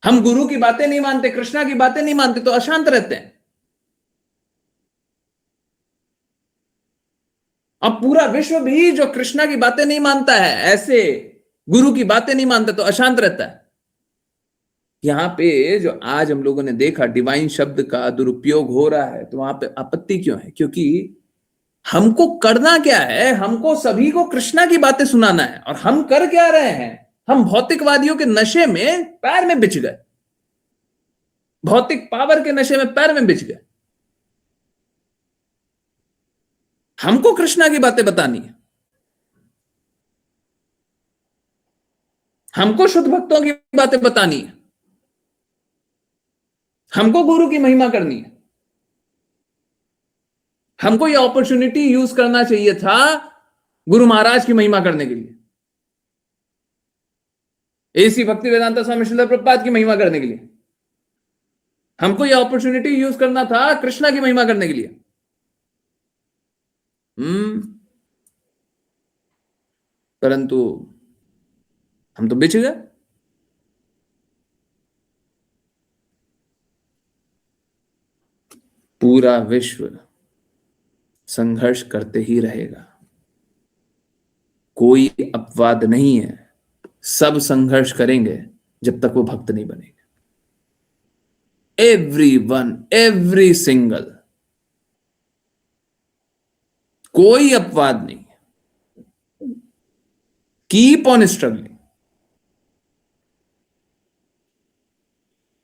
हम गुरु की बातें नहीं मानते, कृष्णा की बातें नहीं मानते, तो अशांत रहते हैं। अब पूरा विश्व भी जो कृष्णा की बातें नहीं मानता है, ऐसे गुरु की बातें नहीं मानता, तो अशांत रहता है। यहां पे जो आज हम लोगों ने देखा डिवाइन शब्द का दुरुपयोग हो रहा है, तो वहां पे आपत्ति क्यों है? क्योंकि हमको करना क्या है? हमको सभी को कृष्णा की बातें सुनाना है। और हम कर क्या रहे हैं? हम भौतिकवादियों के नशे में पैर में बिछ गए, भौतिक पावर के नशे में पैर में बिछ गए। हमको कृष्णा की बातें बतानी है, हमको शुद्ध भक्तों की बातें बतानी है, हमको गुरु की महिमा करनी है। हमको यह अपॉर्चुनिटी यूज करना चाहिए था गुरु महाराज की महिमा करने के लिए, एसी भक्ति वेदांता स्वामी श्रील प्रभुपाद की महिमा करने के लिए। हमको यह अपॉर्चुनिटी यूज करना था कृष्णा की महिमा करने के लिए। परंतु हम तो बिछ गए। पूरा विश्व संघर्ष करते ही रहेगा, कोई अपवाद नहीं है। सब संघर्ष करेंगे जब तक वो भक्त नहीं बनेंगे। एवरीवन, एवरी सिंगल, कोई अपवाद नहीं। कीप ऑन स्ट्रगलिंग,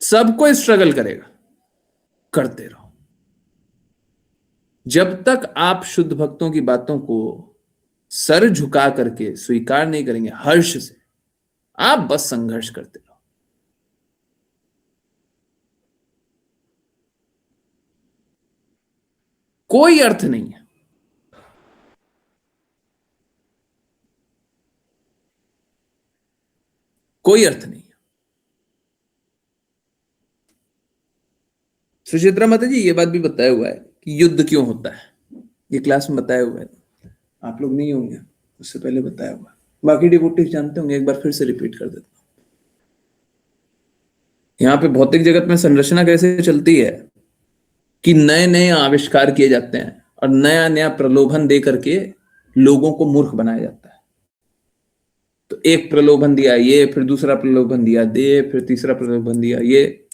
सबको स्ट्रगल करेगा, करते रहो। जब तक आप शुद्ध भक्तों की बातों को सर झुका करके स्वीकार नहीं करेंगे हर्ष से, आप बस संघर्ष करते रहो। कोई अर्थ नहीं है, कोई अर्थ नहीं है। सुचित्रा माता जी ये बात भी बताया हुआ है कि युद्ध क्यों होता है, ये क्लास में बताया हुआ है। आप लोग नहीं होंगे, उससे पहले बताया हुआ है। बाकी डिवोटीज जानते होंगे, एक बार फिर से रिपीट कर देता हूं। यहाँ पे भौतिक जगत में संरचना कैसे चलती है कि नए नए आविष्कार किए जाते हैं और नया नया प्रलोभन दे करके लोगों को मूर्ख बनाया जाता है। तो एक प्रलोभन दिया ये, फिर दूसरा प्रलोभन दिया दे, फिर तीसरा प्रलोभन दिया ये,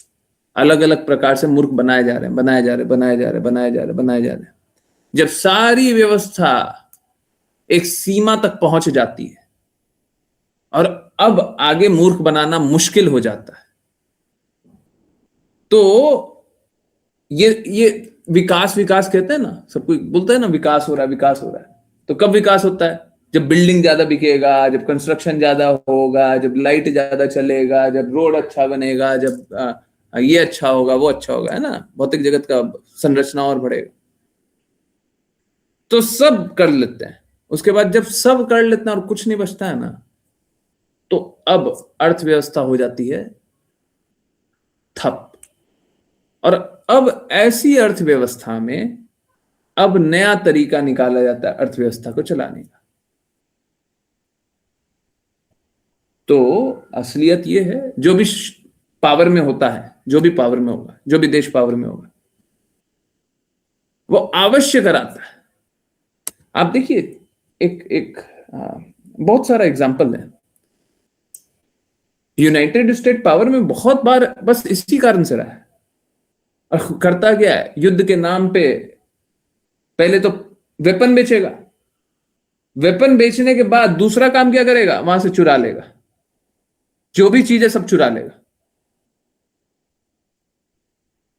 अलग अलग प्रकार से मूर्ख बनाए जा रहे हैं, बनाए जा रहे हैं, बनाए जा रहे हैं, बनाए जा रहे हैं, बनाए जा रहे हैं। जब सारी व्यवस्था एक सीमा तक पहुंच जाती है और अब आगे मूर्ख बनाना मुश्किल हो जाता है, तो ये विकास विकास कहते हैं ना, सब कोई बोलता है ना विकास हो रहा है, विकास हो रहा है। तो कब विकास होता है? जब बिल्डिंग ज्यादा बिकेगा, जब कंस्ट्रक्शन ज्यादा होगा, जब लाइट ज्यादा चलेगा, जब रोड अच्छा बनेगा, जब ये अच्छा होगा, वो अच्छा होगा, है ना। भौतिक जगत का संरचना और बढ़ेगा। तो सब कर लेते हैं, उसके बाद जब सब कर लेते हैं और कुछ नहीं बचता है ना, तो अब अर्थव्यवस्था हो जाती है ठप। और अब ऐसी अर्थव्यवस्था में अब नया तरीका निकाला जाता है अर्थव्यवस्था को चलाने का। तो असलियत यह है, जो भी पावर में होता है, जो भी पावर में होगा, जो भी देश पावर में होगा, वो अवश्य कराता है। आप देखिए, एक एक बहुत सारा एग्जाम्पल है। यूनाइटेड स्टेट पावर में बहुत बार बस इसी कारण से रहा है। और करता क्या है, युद्ध के नाम पे पहले तो वेपन बेचेगा, वेपन बेचने के बाद दूसरा काम क्या करेगा, वहां से चुरा लेगा, जो भी चीज है सब चुरा लेगा।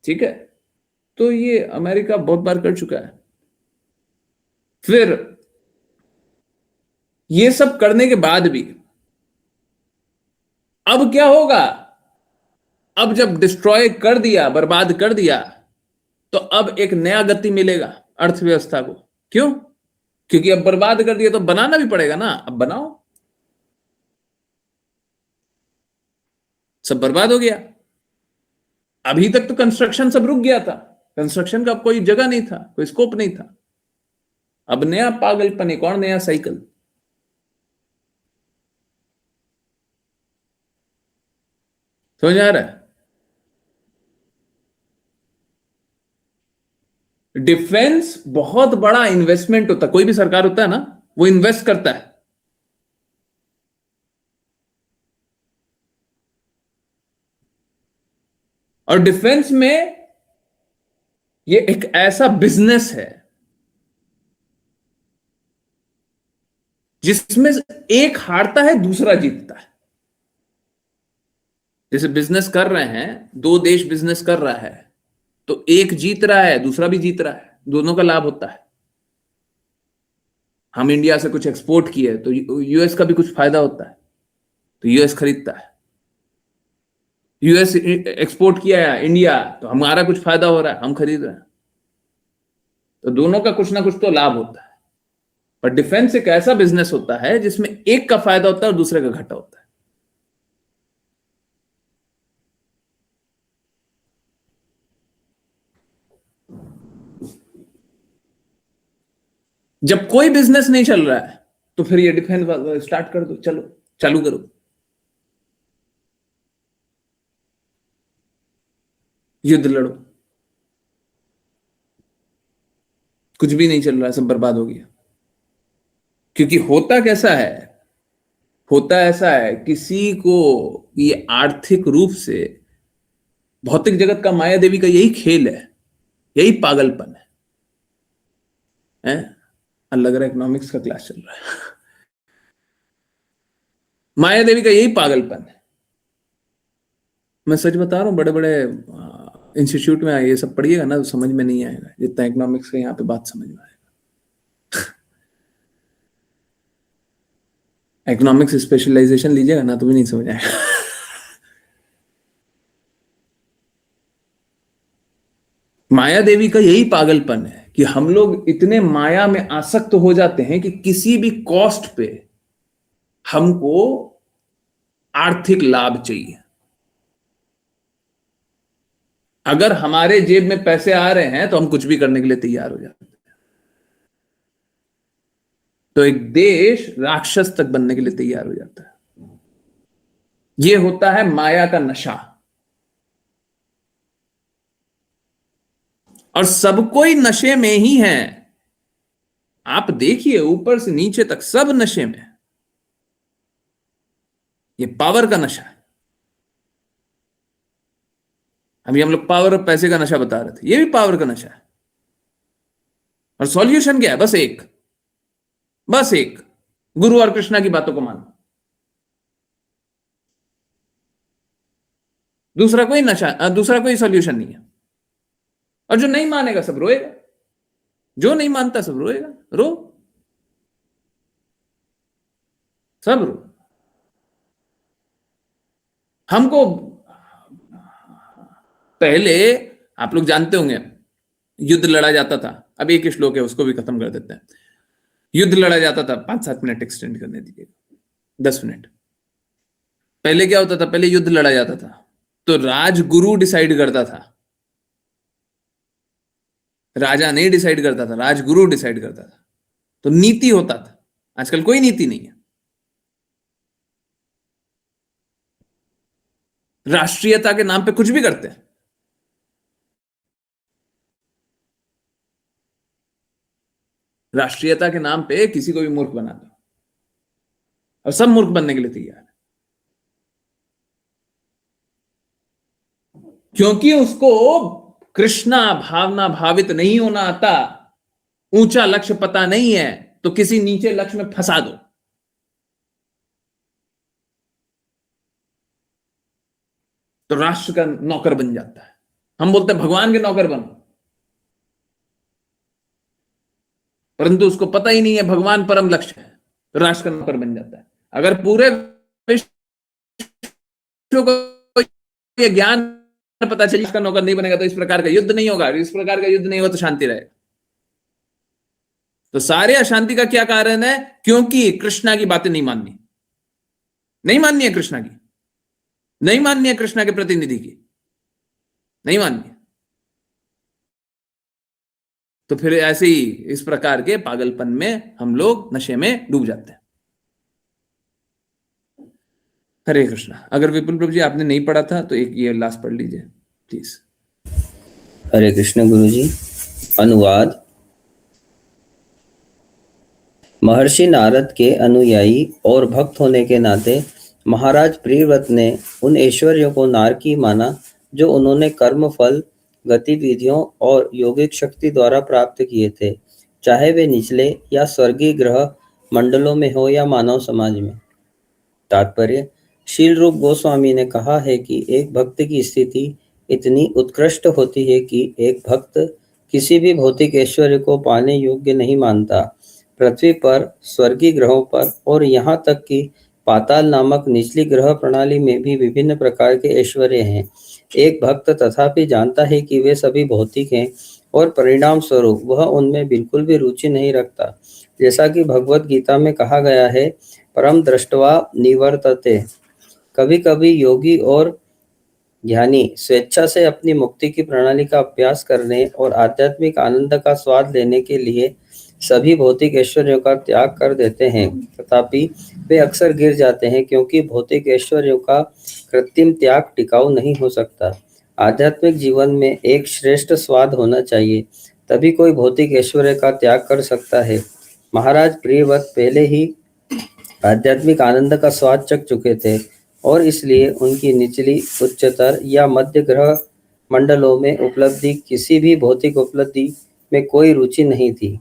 ठीक है, तो ये अमेरिका बहुत बार कर चुका है। फिर ये सब करने के बाद भी अब क्या होगा, अब जब डिस्ट्रॉय कर दिया, बर्बाद कर दिया, तो अब एक नया गति मिलेगा अर्थव्यवस्था को। क्यों? क्योंकि अब बर्बाद कर दिया तो बनाना भी पड़ेगा ना, अब बनाओ। सब बर्बाद हो गया। अभी तक तो कंस्ट्रक्शन सब रुक गया था, कंस्ट्रक्शन का कोई जगह नहीं था, कोई स्कोप नहीं था। अब नया पागलपन, एक और नया साइकिल। समझ आ रहा है? डिफेंस बहुत बड़ा इन्वेस्टमेंट होता है। कोई भी सरकार होता है ना, वो इन्वेस्ट करता है। और डिफेंस में ये एक ऐसा बिजनेस है जिसमें एक हारता है, दूसरा जीतता है। जैसे बिजनेस कर रहे हैं, दो देश बिजनेस कर रहा है, तो एक जीत रहा है, दूसरा भी जीत रहा है, दोनों का लाभ होता है। हम इंडिया से कुछ एक्सपोर्ट किए तो यूएस का भी कुछ फायदा होता है, तो यूएस खरीदता है। यूएस एक्सपोर्ट किया है इंडिया, तो हमारा कुछ फायदा हो रहा है, हम खरीद रहे हैं। तो दोनों का कुछ ना कुछ तो लाभ होता है। पर डिफेंस एक ऐसा बिजनेस होता है जिसमें एक का फायदा होता है और दूसरे का घाटा होता है। जब कोई बिजनेस नहीं चल रहा है तो फिर ये डिफेंस स्टार्ट कर दो, चलो चालू करो, युद्ध लड़ो। कुछ भी नहीं चल रहा है, सब बर्बाद हो गया। क्योंकि होता कैसा है, होता ऐसा है, किसी को ये आर्थिक रूप से, भौतिक जगत का माया देवी का यही खेल है, यही पागलपन है। लग रहा है इकोनॉमिक्स का क्लास चल रहा है। माया देवी का यही पागलपन है। मैं सच बता रहा हूँ, बड़े बड़े इंस्टीट्यूट में ये सब पढ़िएगा ना तो समझ में नहीं आएगा जितना इकोनॉमिक्स का यहाँ पे बात समझ में आएगा। इकोनॉमिक्स स्पेशलाइजेशन लीजिएगा ना तो भी नहीं समझ आएगा। माया देवी का यही पागलपन है कि हम लोग इतने माया में आसक्त हो जाते हैं कि किसी भी कॉस्ट पे हमको आर्थिक लाभ चाहिए। अगर हमारे जेब में पैसे आ रहे हैं तो हम कुछ भी करने के लिए तैयार हो जाते हैं। तो एक देश राक्षस तक बनने के लिए तैयार हो जाता है। यह होता है माया का नशा। और सब कोई नशे में ही है। आप देखिए, ऊपर से नीचे तक सब नशे में। ये पावर का नशा है। अभी हम लोग पावर और पैसे का नशा बता रहे थे, ये भी पावर का नशा है। और सॉल्यूशन क्या है? बस एक, बस एक, गुरु और कृष्णा की बातों को मानो। दूसरा कोई नशा, दूसरा कोई सॉल्यूशन नहीं है। और जो नहीं मानेगा सब रोएगा, जो नहीं मानता सब रोएगा। रो, सब रो। हमको पहले, आप लोग जानते होंगे, युद्ध लड़ा जाता था। अब एक श्लोक है, उसको भी खत्म कर देते हैं। युद्ध लड़ा जाता था, 5-7 मिनट एक्सटेंड करने दीजिए, 10 मिनट। पहले क्या होता था? पहले युद्ध लड़ा जाता था तो राजगुरु डिसाइड करता था, राजा नहीं डिसाइड करता था, राजगुरु डिसाइड करता था। तो नीति होता था। आजकल कोई नीति नहीं है। राष्ट्रीयता के नाम पे कुछ भी करते हैं। राष्ट्रीयता के नाम पे किसी को भी मूर्ख बना दो, और सब मूर्ख बनने के लिए तैयार है, क्योंकि उसको कृष्णा भावना भावित नहीं होना आता, ऊंचा लक्ष्य पता नहीं है, तो किसी नीचे लक्ष्य में फंसा दो। तो राष्ट्र का नौकर बन जाता है। हम बोलते हैं भगवान के नौकर बनो, परंतु उसको पता ही नहीं है भगवान परम लक्ष्य है, तो राष्ट्र का नौकर बन जाता है। अगर पूरे विश्व को ये ज्ञान पता चले इसका नौकर नहीं बनेगा, तो इस प्रकार का युद्ध नहीं होगा। इस प्रकार का युद्ध नहीं होगा तो शांति रहेगा। तो सारे अशांति का क्या कारण है? क्योंकि कृष्णा की बातें नहीं माननी, नहीं माननी है कृष्णा की, नहीं माननी है कृष्णा के प्रतिनिधि की, नहीं माननी है। तो फिर ऐसे ही इस प्रकार के पागलपन में हम लोग नशे में डूब जाते हैं। हरे कृष्णा। अगर विपुल प्रभु जी आपने नहीं पढ़ा था तो एक ये लास्ट पढ़ लीजिए प्लीज। हरे कृष्ण गुरु जी। अनुवाद। महर्षि नारद के अनुयायी और भक्त होने के नाते महाराज प्रियव्रत ने उन ऐश्वर्यों को नारकी माना जो उन्होंने कर्म फल, गतिविधियों और योगिक शक्ति द्वारा प्राप्त किए थे, चाहे वे निचले या स्वर्गीय ग्रह मंडलों में हो या मानव समाज में। तात्पर्य। शील रूप गोस्वामी ने कहा है कि एक भक्त की स्थिति इतनी उत्कृष्ट होती है कि एक भक्त किसी भी भौतिक ऐश्वर्य को पाने योग्य नहीं मानता। पृथ्वी पर, स्वर्गीय ग्रहों पर और यहाँ तक कि पाताल नामक निचली ग्रह प्रणाली में भी विभिन्न प्रकार के ऐश्वर्य हैं। एक भक्त तथापि जानता है कि वे सभी भौतिक हैं और परिणाम स्वरूप वह उनमें बिल्कुल भी रुचि नहीं रखता। जैसा कि भगवत गीता में कहा गया है, परम दृष्टवा निवर्तते। कभी कभी योगी और ज्ञानी स्वेच्छा से अपनी मुक्ति की प्रणाली का अभ्यास करने और आध्यात्मिक आनंद का स्वाद लेने के लिए सभी भौतिक ऐश्वर्यों का त्याग कर देते हैं, तथापि वे अक्सर गिर जाते हैं क्योंकि भौतिक ऐश्वर्यों का कृत्रिम त्याग टिकाऊ नहीं हो सकता। आध्यात्मिक जीवन में एक श्रेष्ठ स्वाद होना चाहिए, तभी कोई भौतिक ऐश्वर्य का त्याग कर सकता है। महाराज प्रियव्रत पहले ही आध्यात्मिक आनंद का स्वाद चख चुके थे और इसलिए उनकी निचली, उच्चतर या मध्य ग्रह मंडलों में उपलब्धि, किसी भी भौतिक उपलब्धि में कोई रुचि नहीं थी।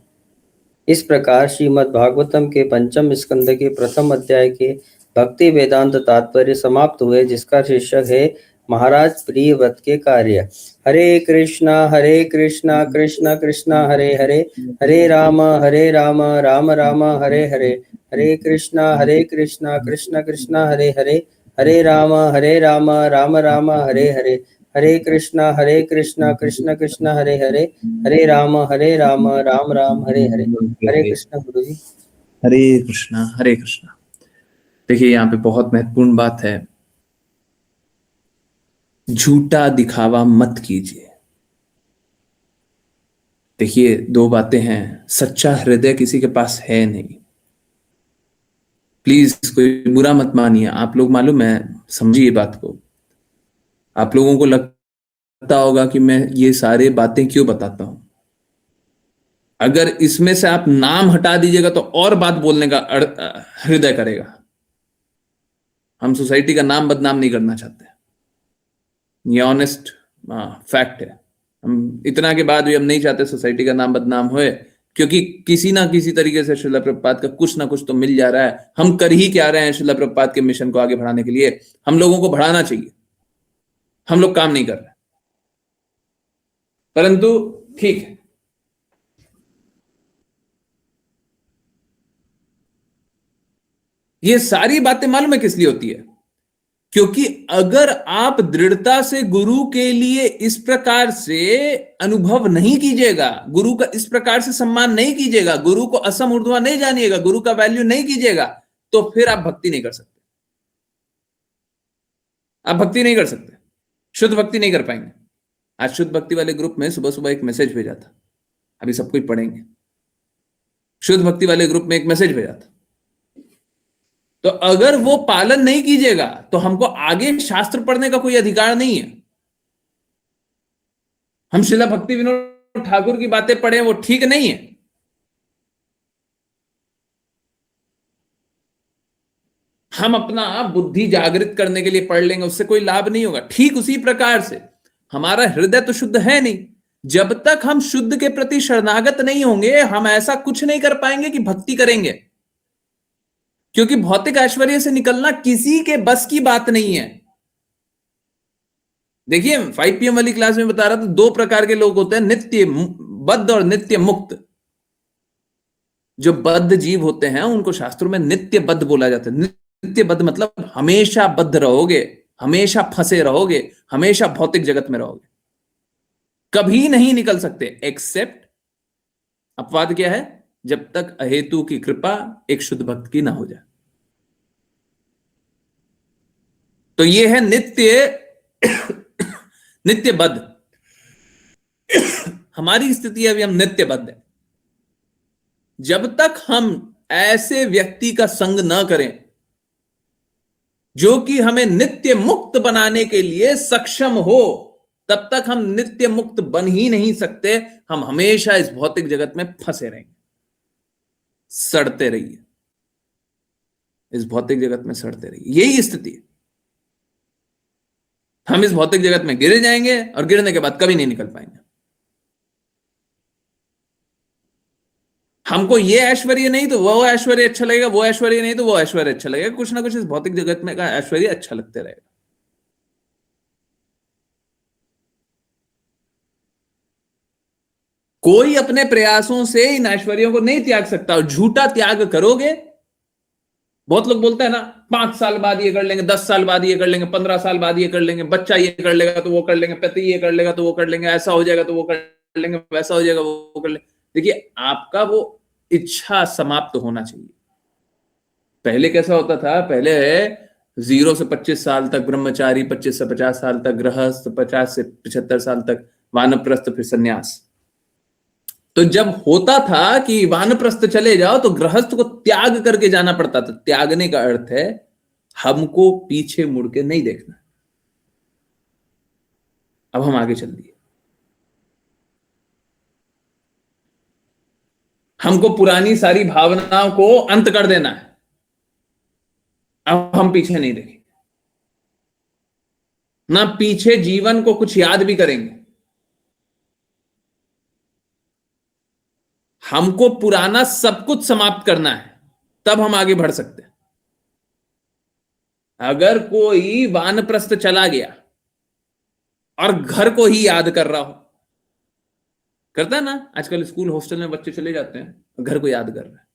इस प्रकार श्रीमद् भागवतम के पंचम स्कंद के प्रथम अध्याय के भक्ति वेदांत तात्पर्य समाप्त हुए, जिसका शीर्षक है महाराज प्रियव्रत के कार्य। हरे कृष्णा कृष्ण कृष्ण हरे हरे, हरे राम राम राम हरे हरे, हरे कृष्णा कृष्ण कृष्ण हरे हरे, हरे राम राम राम हरे हरे, हरे कृष्णा कृष्ण कृष्ण हरे हरे, हरे राम राम राम हरे हरे। हरे कृष्णा गुरु जी। हरे कृष्णा हरे कृष्णा। देखिए यहाँ पे बहुत महत्वपूर्ण बात है, झूठा दिखावा मत कीजिए। देखिए दो बातें हैं, सच्चा हृदय किसी के पास है नहीं। प्लीज कोई बुरा मत मानिए, आप लोग मालूम है, समझिए बात को। आप लोगों को लगता होगा कि मैं ये सारे बातें क्यों बताता हूं। अगर इसमें से आप नाम हटा दीजिएगा तो और बात बोलने का हृदय करेगा। हम सोसाइटी का नाम बदनाम नहीं करना चाहते, ये ऑनेस्ट फैक्ट है। हम इतना के बाद भी हम नहीं चाहते सोसाइटी का नाम बदनाम होए, क्योंकि किसी ना किसी तरीके से श्रील प्रभुपाद का कुछ ना कुछ तो मिल जा रहा है। हम कर ही क्या रहे हैं श्रील प्रभुपाद के मिशन को आगे बढ़ाने के लिए? हम लोगों को बढ़ाना चाहिए, हम लोग काम नहीं कर रहे। परंतु ठीक है, ये सारी बातें मालूम है किस लिए होती है? क्योंकि अगर आप दृढ़ता से गुरु के लिए इस प्रकार से अनुभव नहीं कीजिएगा, गुरु का इस प्रकार से सम्मान नहीं कीजिएगा, गुरु को असम ऊर्ध्वा नहीं जानिएगा, गुरु का वैल्यू नहीं कीजिएगा, तो फिर आप भक्ति नहीं कर सकते। आप भक्ति नहीं कर सकते। शुद्ध भक्ति नहीं कर पाएंगे। आज शुद्ध भक्ति वाले ग्रुप में सुबह सुबह एक मैसेज भेजा था, अभी सब कुछ पढ़ेंगे। शुद्ध भक्ति वाले ग्रुप में एक मैसेज भेजा था, तो अगर वो पालन नहीं कीजिएगा तो हमको आगे शास्त्र पढ़ने का कोई अधिकार नहीं है। हम श्रीला भक्ति विनोद ठाकुर की बातें पढ़े, वो ठीक नहीं है। हम अपना बुद्धि जागृत करने के लिए पढ़ लेंगे, उससे कोई लाभ नहीं होगा। ठीक उसी प्रकार से हमारा हृदय तो शुद्ध है नहीं। जब तक हम शुद्ध के प्रति शरणागत नहीं होंगे, हम ऐसा कुछ नहीं कर पाएंगे कि भक्ति करेंगे, क्योंकि भौतिक ऐश्वर्य से निकलना किसी के बस की बात नहीं है। देखिए 5 PM वाली क्लास में बता रहा था, 2 प्रकार के लोग होते हैं, नित्य बद्ध और नित्य मुक्त। जो बद्ध जीव होते हैं उनको शास्त्रों में नित्य बद्ध बोला जाता है। नित्य बद्ध मतलब हमेशा बद्ध रहोगे, हमेशा फंसे रहोगे, हमेशा भौतिक जगत में रहोगे, कभी नहीं निकल सकते। एक्सेप्ट अपवाद क्या है? जब तक अहेतु की कृपा एक शुद्ध भक्त की ना हो जाए। तो ये है नित्य बद्ध। हमारी स्थिति अभी हम नित्य बद्ध है। जब तक हम ऐसे व्यक्ति का संग न करें जो कि हमें नित्य मुक्त बनाने के लिए सक्षम हो, तब तक हम नित्य मुक्त बन ही नहीं सकते। हम हमेशा इस भौतिक जगत में फंसे रहेंगे, सड़ते रहिए, इस भौतिक जगत में सड़ते रहिए। यही स्थिति है। हम इस भौतिक जगत में गिर जाएंगे और गिरने के बाद कभी नहीं निकल पाएंगे। हमको ये ऐश्वर्य नहीं तो वो ऐश्वर्य अच्छा लगेगा, वो ऐश्वर्य नहीं तो वो ऐश्वर्य अच्छा लगेगा। कुछ ना कुछ इस भौतिक जगत में का ऐश्वर्य अच्छा लगते रहेगा। कोई अपने प्रयासों से इन ऐश्वर्यों को नहीं त्याग सकता, और झूठा त्याग करोगे। बहुत लोग बोलते हैं ना, 5 साल बाद ये कर लेंगे, 10 साल बाद ये कर लेंगे, 15 साल बाद ये कर लेंगे, बच्चा ये कर लेगा तो वो कर लेंगे, पति ये कर लेगा तो वो कर लेंगे, ऐसा हो जाएगा तो वो कर लेंगे, वैसा हो जाएगा वो कर लेंगे। देखिए, आपका वो इच्छा समाप्त होना चाहिए। पहले कैसा होता था? पहले 0 से 25 साल तक ब्रह्मचारी, 25 से 50 साल तक गृहस्थ, 50 से 75 साल तक वानप्रस्थ, फिर सन्यास। तो जब होता था कि वानप्रस्थ चले जाओ तो गृहस्थ को त्याग करके जाना पड़ता था। त्यागने का अर्थ है हमको पीछे मुड़ के नहीं देखना। अब हम आगे चल दिए। हमको पुरानी सारी भावनाओं को अंत कर देना है। अब हम पीछे नहीं देखेंगे, ना पीछे जीवन को कुछ याद भी करेंगे। हमको पुराना सब कुछ समाप्त करना है, तब हम आगे बढ़ सकते हैं। अगर कोई वानप्रस्थ चला गया और घर को ही याद कर रहा हो, करता है ना आजकल, स्कूल हॉस्टल में बच्चे चले जाते हैं, घर को याद कर रहे हैं।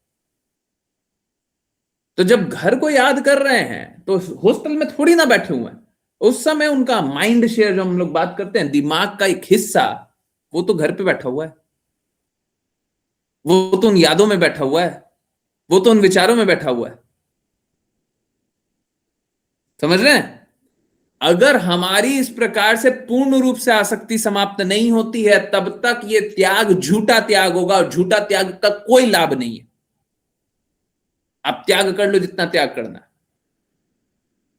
तो जब घर को याद कर रहे हैं तो हॉस्टल में थोड़ी ना बैठे हुए हैं। उस समय उनका माइंड शेयर, जो हम लोग बात करते हैं, दिमाग का एक हिस्सा, वो तो घर पे बैठा हुआ है, वो तो उन यादों में बैठा हुआ है, वो तो उन विचारों में बैठा हुआ है। समझ रहे हैं? अगर हमारी इस प्रकार से पूर्ण रूप से आसक्ति समाप्त नहीं होती है, तब तक ये त्याग झूठा त्याग होगा, और झूठा त्याग का कोई लाभ नहीं है। आप त्याग कर लो जितना त्याग करना है।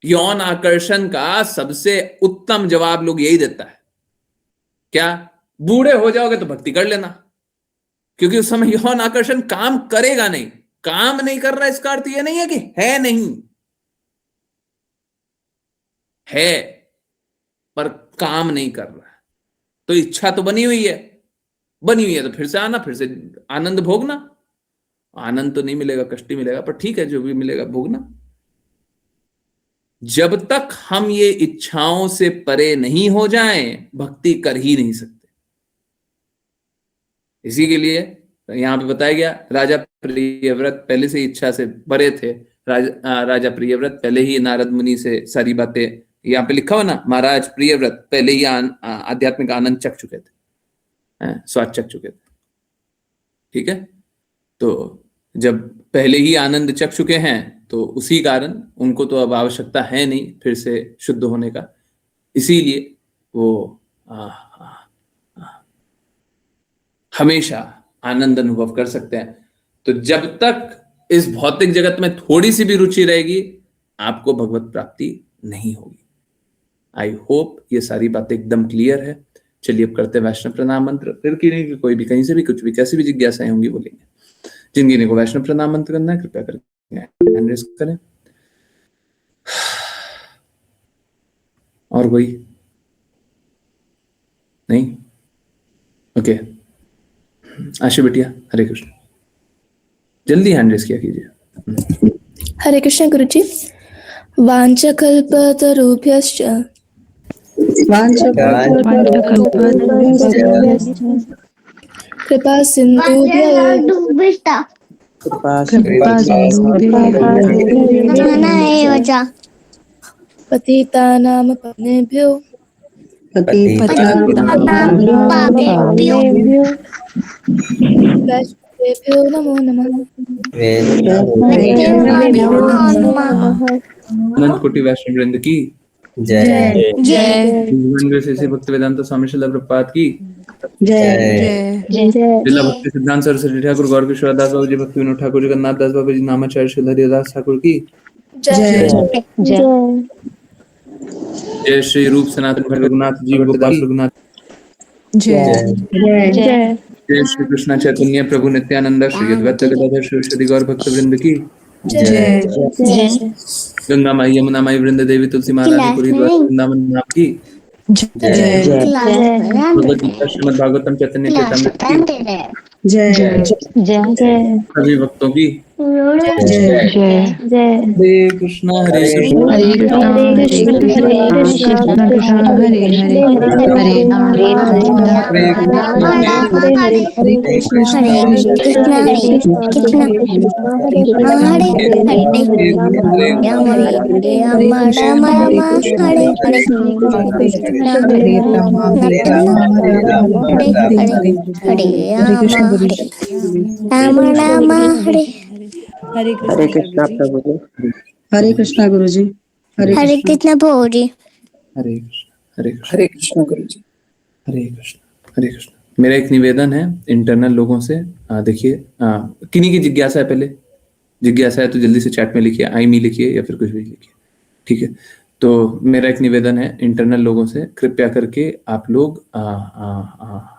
यौन आकर्षण का सबसे उत्तम जवाब लोग यही देता है, क्या? बूढ़े हो जाओगे तो भक्ति कर लेना, क्योंकि उस समय यौन आकर्षण काम करेगा नहीं। काम नहीं कर रहा, इसका अर्थ यह नहीं है कि है नहीं, है पर काम नहीं कर रहा। तो इच्छा तो बनी हुई है, बनी हुई है तो फिर से आना, फिर से आनंद भोगना। आनंद तो नहीं मिलेगा, कष्ट ही मिलेगा, पर ठीक है, जो भी मिलेगा भोगना। जब तक हम ये इच्छाओं से परे नहीं हो जाएं, भक्ति कर ही नहीं सकते। इसी के लिए यहां पे बताया गया, राजा प्रियव्रत पहले से इच्छा से परे थे। राजा प्रियव्रत पहले ही नारद मुनि से सारी बातें, यहां पे लिखा हुआ ना, महाराज प्रियव्रत पहले ही आध्यात्मिक आनंद चख चुके थे, स्वाद चख चुके थे। ठीक है, तो जब पहले ही आनंद चख चुके हैं तो उसी कारण उनको तो अब आवश्यकता है नहीं फिर से शुद्ध होने का। इसीलिए वो हमेशा आनंद अनुभव कर सकते हैं। तो जब तक इस भौतिक जगत में थोड़ी सी भी रुचि रहेगी, आपको भगवत प्राप्ति नहीं होगी। आई होप ये सारी बातें एकदम क्लियर है। चलिए अब करते हैं वैष्णव प्रणाम मंत्र। फिर की कोई भी कहीं से भी कुछ भी कैसी भी जिज्ञासाएं होंगी बोलेंगे। जिनकी को वैष्णव प्रणाम मंत्र करना है कृपया करके हैंड रेज करें। और कोई नहीं? ओके, आशु बिटिया हरे कृष्ण, जल्दी हैंड रेज किया कीजिए। हरे कृष्ण गुरुजी। वाञ्छकल्पतरुभ्यश्च कृपा सिन्धुभ्य पतितानां पावनेभ्यो वैष्णवेभ्यो नमो नमः। अनंत कोटि वैष्णव वृंद की जय जय। भक्ति वेदांत स्वामी श्रील प्रभुपाद की जय जिला भक्ति सिद्धांत सरस्वती ठाकुर गौर किशोर दास बाबू जी, भक्ति विनोद ठाकुर, जगन्नाथ दास बाबू जी, नामाचार्य श्री हरिदास ठाकुर की जय। श्री रूप सनातन भट्ट रघुनाथ जी गोपाल रघुनाथ जय। जय। श्री कृष्ण चैतन्य प्रभु नित्यानंद श्री अद्वैत गदाधर श्री गौर भक्त वृंद की जय गंगा माई यमुना माई वृंद देवी तुलसी महारानी पुरी वृंदावन नाम की भगवद गीता श्रीमद् भागवतम चैतन्य चैतन्य की सभी भक्तों की हरे कृष्णा हरे कृष्णा हरे कृष्णा प्रभु जी। हरे कृष्णा गुरु जी। हरे कृष्णा प्रभु जी। हरे कृष्ण गुरु जी। हरे कृष्ण। मेरा एक निवेदन है इंटरनल लोगों से, देखिए किन्हीं की जिज्ञासा है, पहले जिज्ञासा है तो जल्दी से चैट में लिखिए, आई मी लिखिए या फिर कुछ भी लिखिए, ठीक है। तो मेरा एक निवेदन है इंटरनल लोगों से, कृपया करके आप लोग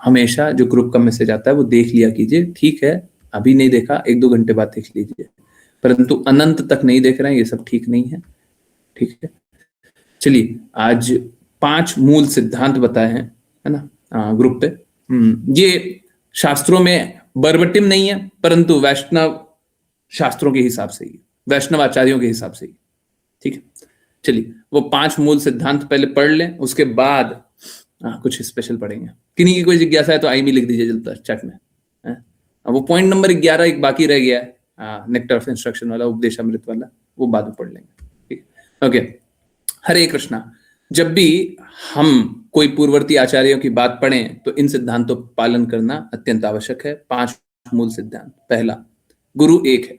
हमेशा जो ग्रुप का मैसेज आता है वो देख लिया कीजिए, ठीक है। अभी नहीं देखा, 1-2 घंटे बाद देख लीजिए, परंतु अनंत तक नहीं देख रहे हैं, ये सब ठीक नहीं है, ठीक है। चलिए आज 5 मूल सिद्धांत बताए हैं, है ना, ग्रुप पे। ये शास्त्रों में बर्बटिम नहीं है, परंतु वैष्णव शास्त्रों के हिसाब से ही, वैष्णव आचार्यों के हिसाब से ही, ठीक है। चलिए वो 5 मूल सिद्धांत पहले पढ़ लें, उसके बाद कुछ स्पेशल पढ़ेंगे। किन्हीं की कोई जिज्ञासा है तो आई मी लिख दीजिए जल्दी चैट में। वो पॉइंट नंबर 11 एक बाकी रह गया है, नेक्टर ऑफ इंस्ट्रक्शन वाला, उपदेशामृत वाला, वो बाद में पढ़ लेंगे, ठीक है। ओके, हरे कृष्णा। जब भी हम कोई पूर्ववर्ती आचार्यों की बात पढ़ें तो इन सिद्धांतों पर पालन करना अत्यंत आवश्यक है। 5 मूल सिद्धांत। पहला, गुरु एक है।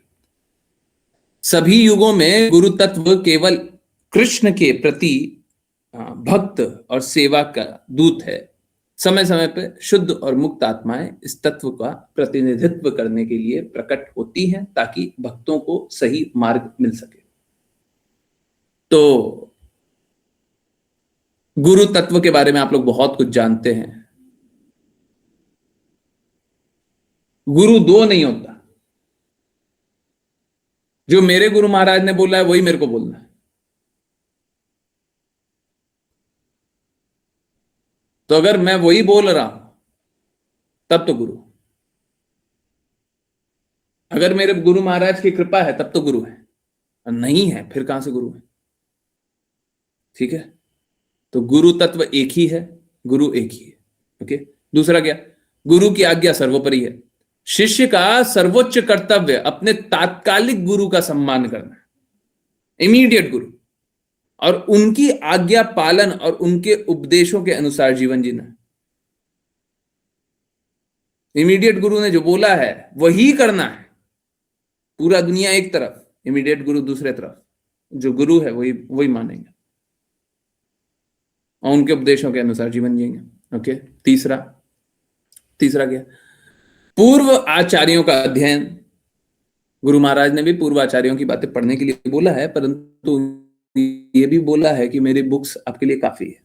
सभी युगों में गुरु तत्व केवल कृष्ण के प्रति भक्त और सेवा का दूत है। समय समय पर शुद्ध और मुक्त आत्माएं इस तत्व का प्रतिनिधित्व करने के लिए प्रकट होती हैं ताकि भक्तों को सही मार्ग मिल सके। तो गुरु तत्व के बारे में आप लोग बहुत कुछ जानते हैं। गुरु 2 नहीं होता। जो मेरे गुरु महाराज ने बोला है वही मेरे को बोलना है। तो अगर मैं वही बोल रहा हूं तब तो गुरु। अगर मेरे गुरु महाराज की कृपा है तब तो गुरु है, और नहीं है फिर कहां से गुरु है, ठीक है। तो गुरु तत्व एक ही है, गुरु एक ही है, ओके। दूसरा क्या, गुरु की आज्ञा सर्वोपरि है। शिष्य का सर्वोच्च कर्तव्य अपने तात्कालिक गुरु का सम्मान करना, इमीडिएट गुरु, और उनकी आज्ञा पालन और उनके उपदेशों के अनुसार जीवन जीना। इमीडिएट गुरु ने जो बोला है वही करना है। पूरा दुनिया एक तरफ, इमीडिएट गुरु दूसरे तरफ, जो गुरु है वही मानेंगे। और उनके उपदेशों के अनुसार जीवन जिएंगे। ओके, तीसरा क्या, पूर्व आचार्यों का अध्ययन। गुरु महाराज ने भी पूर्व आचार्यों की बातें पढ़ने के लिए बोला है, परंतु ये भी बोला है कि मेरी बुक्स आपके लिए काफी है।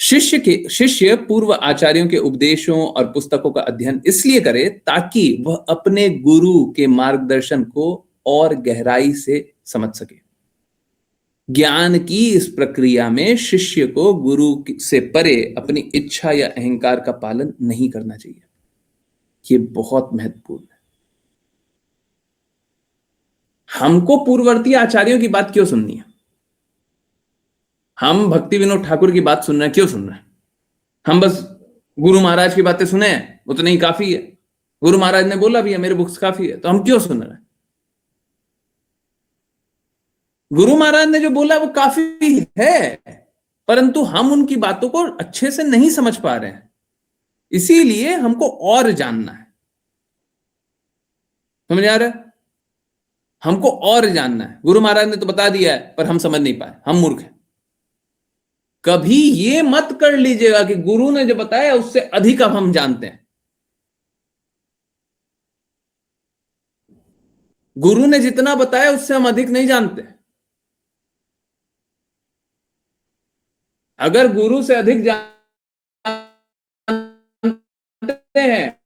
शिष्य पूर्व आचार्यों के उपदेशों और पुस्तकों का अध्ययन इसलिए करे ताकि वह अपने गुरु के मार्गदर्शन को और गहराई से समझ सके। ज्ञान की इस प्रक्रिया में शिष्य को गुरु से परे अपनी इच्छा या अहंकार का पालन नहीं करना चाहिए। ये बहुत महत्वपूर्ण है। हमको पूर्ववर्ती आचार्यों की बात क्यों सुननी है? हम भक्ति विनोद ठाकुर की बात सुन रहे हैं, क्यों सुन रहे हैं? हम बस गुरु महाराज की बातें सुने हैं, उतना ही काफी है। गुरु महाराज ने बोला भी है मेरे बुक्स काफी है, तो हम क्यों सुन रहे हैं? गुरु महाराज ने जो बोला वो काफी है, परंतु हम उनकी बातों को अच्छे से नहीं समझ पा रहे हैं, इसीलिए हमको और जानना है। समझ आ रहा है? हमको और जानना है। गुरु महाराज ने तो बता दिया है, पर हम समझ नहीं पाए, हम मूर्ख हैं। कभी ये मत कर लीजिएगा कि गुरु ने जो बताया उससे अधिक अब हम जानते हैं। गुरु ने जितना बताया उससे हम अधिक नहीं जानते। अगर गुरु से अधिक जानते हैं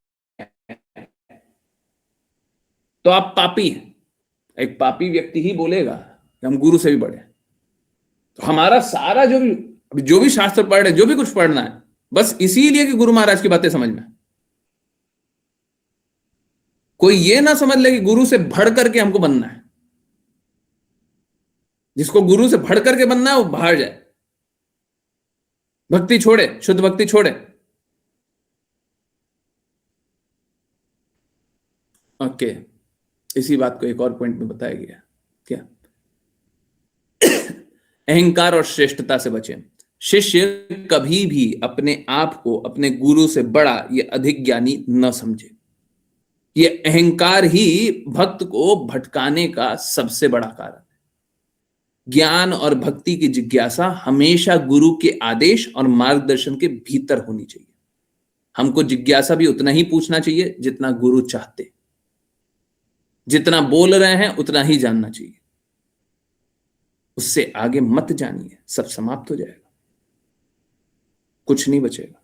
तो आप पापी हैं। एक पापी व्यक्ति ही बोलेगा कि हम गुरु से भी बड़े हैं। तो हमारा सारा जो भी शास्त्र पढ़ रहे, जो भी कुछ पढ़ना है, बस इसीलिए कि गुरु महाराज की बातें समझ में। कोई ये ना समझ ले कि गुरु से बढ़ करके हमको बनना है। जिसको गुरु से बढ़ करके बनना है वो बाहर जाए, भक्ति छोड़े, शुद्ध भक्ति छोड़े। ओके, इसी बात को एक और पॉइंट में बताया गया, क्या? अहंकार और श्रेष्ठता से बचें। शिष्य कभी भी अपने आप को अपने गुरु से बड़ा या अधिक ज्ञानी न समझे। यह अहंकार ही भक्त को भटकाने का सबसे बड़ा कारण है। ज्ञान और भक्ति की जिज्ञासा हमेशा गुरु के आदेश और मार्गदर्शन के भीतर होनी चाहिए। हमको जिज्ञासा भी उतना ही पूछना चाहिए जितना गुरु चाहते। जितना बोल रहे हैं उतना ही जानना चाहिए, उससे आगे मत जानिए, सब समाप्त हो जाएगा, कुछ नहीं बचेगा।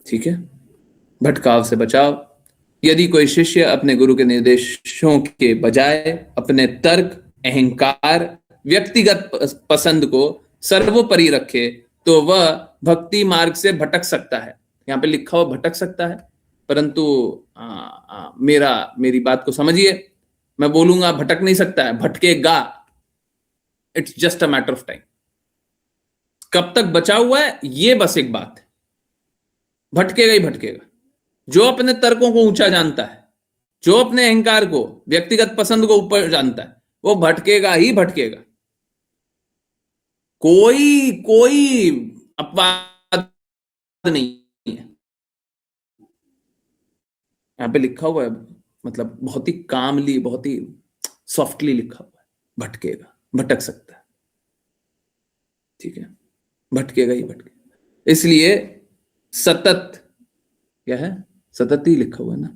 ठीक है, भटकाव से बचाव। यदि कोई शिष्य अपने गुरु के निर्देशों के बजाय अपने तर्क, अहंकार, व्यक्तिगत पसंद को सर्वोपरि रखे तो वह भक्ति मार्ग से भटक सकता है। यहां पे लिखा हुआ भटक सकता है, परंतु मेरी बात को समझिए। मैं बोलूंगा भटक नहीं सकता है, भटकेगा। It's just a matter of time. कब तक बचा हुआ है ये बस एक बात है, भटकेगा ही भटकेगा। जो अपने तर्कों को ऊंचा जानता है, जो अपने अहंकार को, व्यक्तिगत पसंद को ऊपर जानता है, वो भटकेगा ही भटकेगा। कोई अपवाद नहीं है। यहां पे लिखा हुआ है, मतलब बहुत ही कामली, बहुत ही सॉफ्टली लिखा हुआ है, भटकेगा, भटक सकता है। ठीक है, भटकेगा ही भटकेगा। इसलिए सतत, क्या है? सतत ही लिखा हुआ है ना,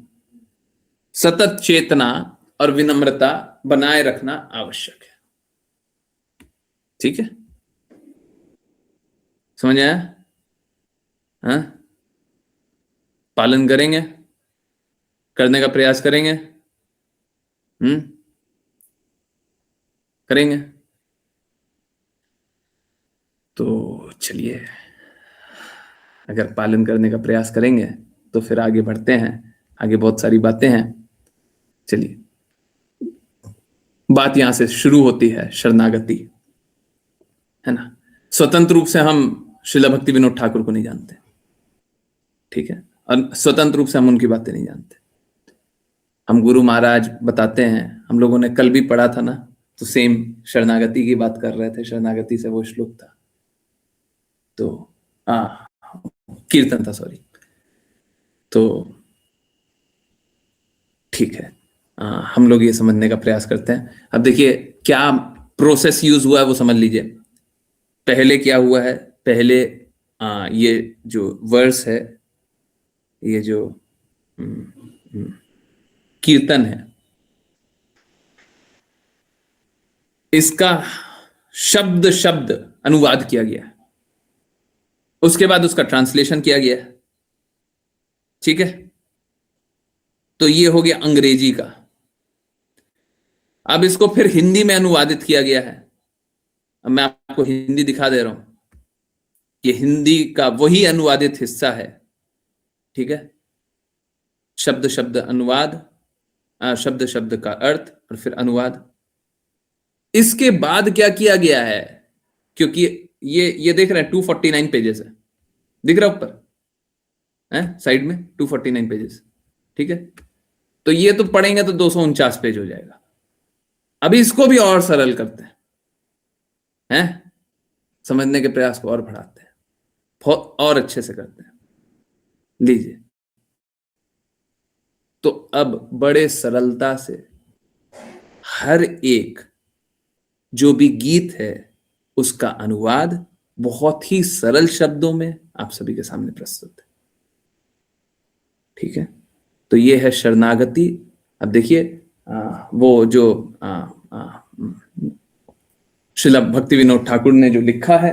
सतत चेतना और विनम्रता बनाए रखना आवश्यक है। ठीक है, समझ आया? हाँ, पालन करेंगे, करने का प्रयास करेंगे। करेंगे तो चलिए, अगर पालन करने का प्रयास करेंगे तो फिर आगे बढ़ते हैं। आगे बहुत सारी बातें हैं। चलिए, बात यहां से शुरू होती है, शरणागति, है ना। स्वतंत्र रूप से हम श्रील भक्ति विनोद ठाकुर को नहीं जानते, ठीक है, और स्वतंत्र रूप से हम उनकी बातें नहीं जानते। हम गुरु महाराज बताते हैं, हम लोगों ने कल भी पढ़ा था ना, तो सेम शरणागति की बात कर रहे थे। शरणागति से वो श्लोक था, तो कीर्तन था, सॉरी। तो ठीक है, हम लोग ये समझने का प्रयास करते हैं। अब देखिए क्या प्रोसेस यूज हुआ है वो समझ लीजिए। पहले क्या हुआ है, पहले ये जो वर्स है, ये जो कीर्तन है, इसका शब्द शब्द अनुवाद किया गया है, उसके बाद उसका ट्रांसलेशन किया गया है, ठीक है। तो ये हो गया अंग्रेजी का। अब इसको फिर हिंदी में अनुवादित किया गया है। अब मैं आपको हिंदी दिखा दे रहा हूं, ये हिंदी का वही अनुवादित हिस्सा है, ठीक है। शब्द शब्द अनुवाद, शब्द शब्द का अर्थ और फिर अनुवाद। इसके बाद क्या किया गया है, क्योंकि ये देख रहे हैं 249 पेजेस है, दिख रहा ऊपर है साइड में 249 पेजेस, ठीक है। तो ये तो पढ़ेंगे तो 249 पेज हो जाएगा। अभी इसको भी और सरल करते हैं, समझने के प्रयास को और बढ़ाते हैं, और अच्छे से करते हैं। लीजिए, तो अब बड़े सरलता से हर एक जो भी गीत है उसका अनुवाद बहुत ही सरल शब्दों में आप सभी के सामने प्रस्तुत है, ठीक है। तो ये है शरणागति। अब देखिए वो जो श्रील भक्ति विनोद ठाकुर ने जो लिखा है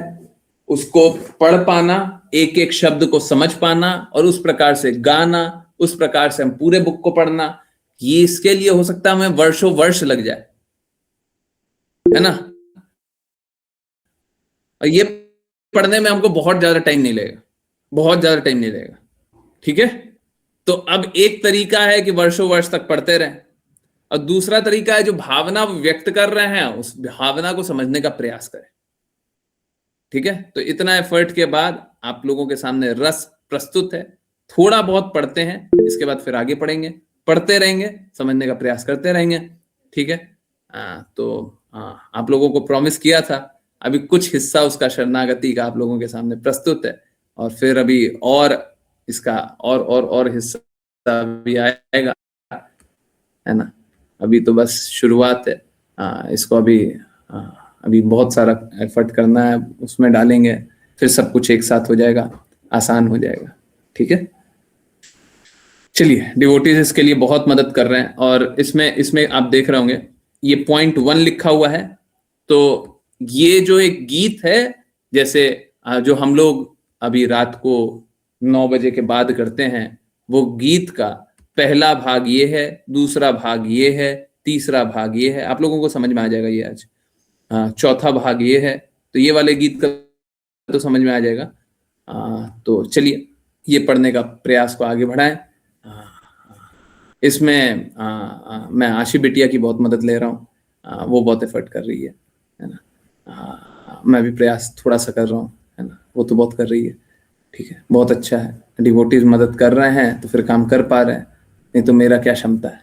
उसको पढ़ पाना, एक एक शब्द को समझ पाना और उस प्रकार से गाना, उस प्रकार से हम पूरे बुक को पढ़ना, ये इसके लिए हो सकता है हमें वर्षों वर्ष लग जाए, है ना। और ये पढ़ने में हमको बहुत ज्यादा टाइम नहीं लगेगा, बहुत ज्यादा टाइम नहीं लगेगा, ठीक है। तो अब एक तरीका है कि वर्षों वर्ष तक पढ़ते रहें, और दूसरा तरीका है जो भावना व्यक्त कर रहे हैं उस भावना को समझने का प्रयास करें, ठीक है। तो इतना एफर्ट के बाद आप लोगों के सामने रस प्रस्तुत है। थोड़ा बहुत पढ़ते हैं, इसके बाद फिर आगे पढ़ेंगे, पढ़ते रहेंगे, समझने का प्रयास करते रहेंगे, ठीक है। तो आप लोगों को प्रॉमिस किया था, अभी कुछ हिस्सा उसका शरणागति का आप लोगों के सामने प्रस्तुत है, और फिर अभी और इसका और हिस्सा भी आएगा, है ना। अभी तो बस शुरुआत है, इसको अभी बहुत सारा एफर्ट करना है, उसमें डालेंगे, फिर सब कुछ एक साथ हो जाएगा, आसान हो जाएगा, ठीक है। चलिए, डिवोटीज इसके लिए बहुत मदद कर रहे हैं, और इसमें आप देख रहे होंगे ये पॉइंट 1 लिखा हुआ है। तो ये जो एक गीत है, जैसे जो हम लोग अभी रात को 9 बजे के बाद करते हैं, वो गीत का पहला भाग ये है, दूसरा भाग ये है, तीसरा भाग ये है, आप लोगों को समझ में आ जाएगा ये आज। चौथा भाग ये है, तो ये वाले गीत का तो समझ में आ जाएगा। तो चलिए ये पढ़ने का प्रयास को आगे बढ़ाएं। इसमें मैं आशी बिटिया की बहुत मदद ले रहा हूँ, वो बहुत एफर्ट कर रही है ना। मैं भी प्रयास थोड़ा सा कर रहा हूँ, है ना, वो तो बहुत कर रही है, ठीक है, बहुत अच्छा है। डिवोटीज मदद कर रहे हैं तो फिर काम कर पा रहे हैं, नहीं तो मेरा क्या क्षमता है।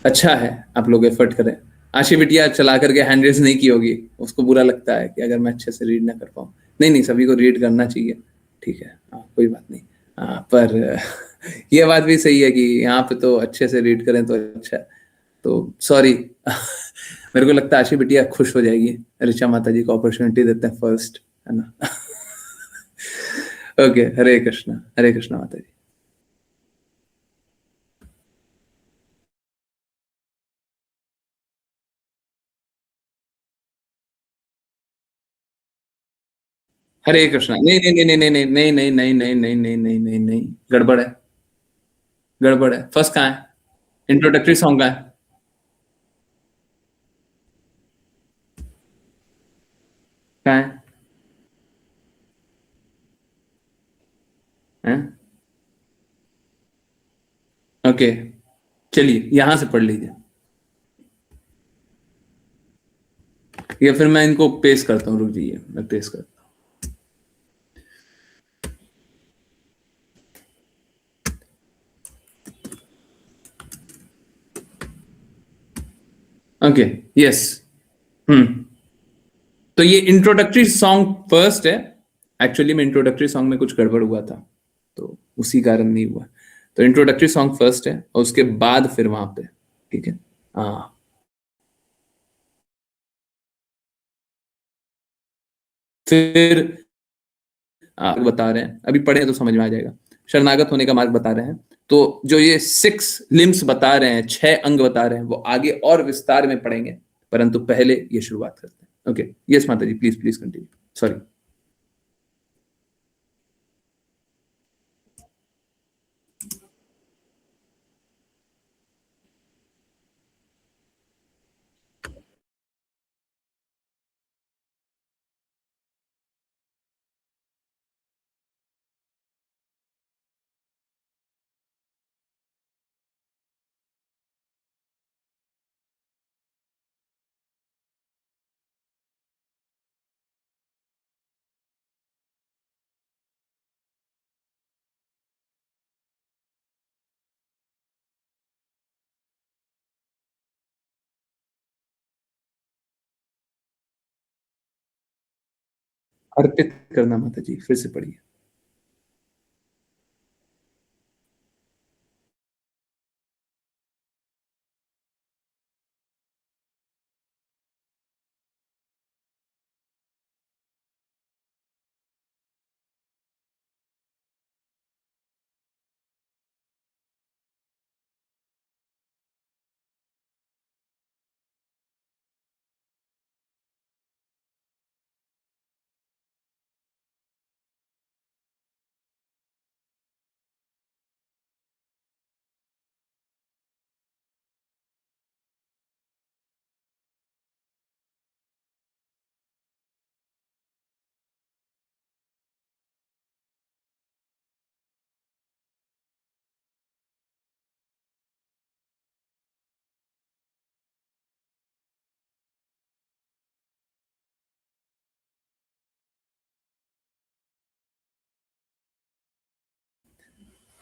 अच्छा है आप लोग एफर्ट करें। आशी बिटिया चला करके हैंड रेज नहीं की होगी, उसको बुरा लगता है कि अगर मैं अच्छे से रीड ना कर पाऊँ। नहीं, सभी को रीड करना चाहिए, ठीक है, कोई बात नहीं। पर ये बात भी सही है कि यहाँ पे तो अच्छे से रीड करें तो अच्छा है। तो सॉरी मेरे को लगता है आशी बिटिया खुश हो जाएगी, ऋचा माता जी को अपॉर्चुनिटी देते हैं फर्स्ट, है ना। ओके, हरे कृष्णा माता जी। हरे कृष्णा। नहीं, गड़बड़ है। फर्स्ट कहाँ है? इंट्रोडक्टरी सॉन्ग कहाँ है? कहाँ है? ओके, चलिए यहां से पढ़ लीजिए, या फिर मैं इनको पेस्ट करता हूँ, रुक जाइए मैं पेस्ट करता हूँ। Okay, yes. तो ये इंट्रोडक्टरी सॉन्ग फर्स्ट है। एक्चुअली में इंट्रोडक्टरी सॉन्ग में कुछ गड़बड़ हुआ था, तो उसी कारण नहीं हुआ। तो इंट्रोडक्टरी सॉन्ग फर्स्ट है, और उसके बाद फिर वहां पे, ठीक है। फिर बता रहे हैं, अभी पढ़े तो समझ में आ जाएगा, शरणागत होने का मार्ग बता रहे हैं। तो जो ये 6 लिम्स बता रहे हैं, 6 अंग बता रहे हैं, वो आगे और विस्तार में पढ़ेंगे, परंतु पहले ये शुरुआत करते हैं। ओके, यस माता जी, प्लीज प्लीज कंटिन्यू। सॉरी। अर्पित करना माता जी, फिर से पढ़िए।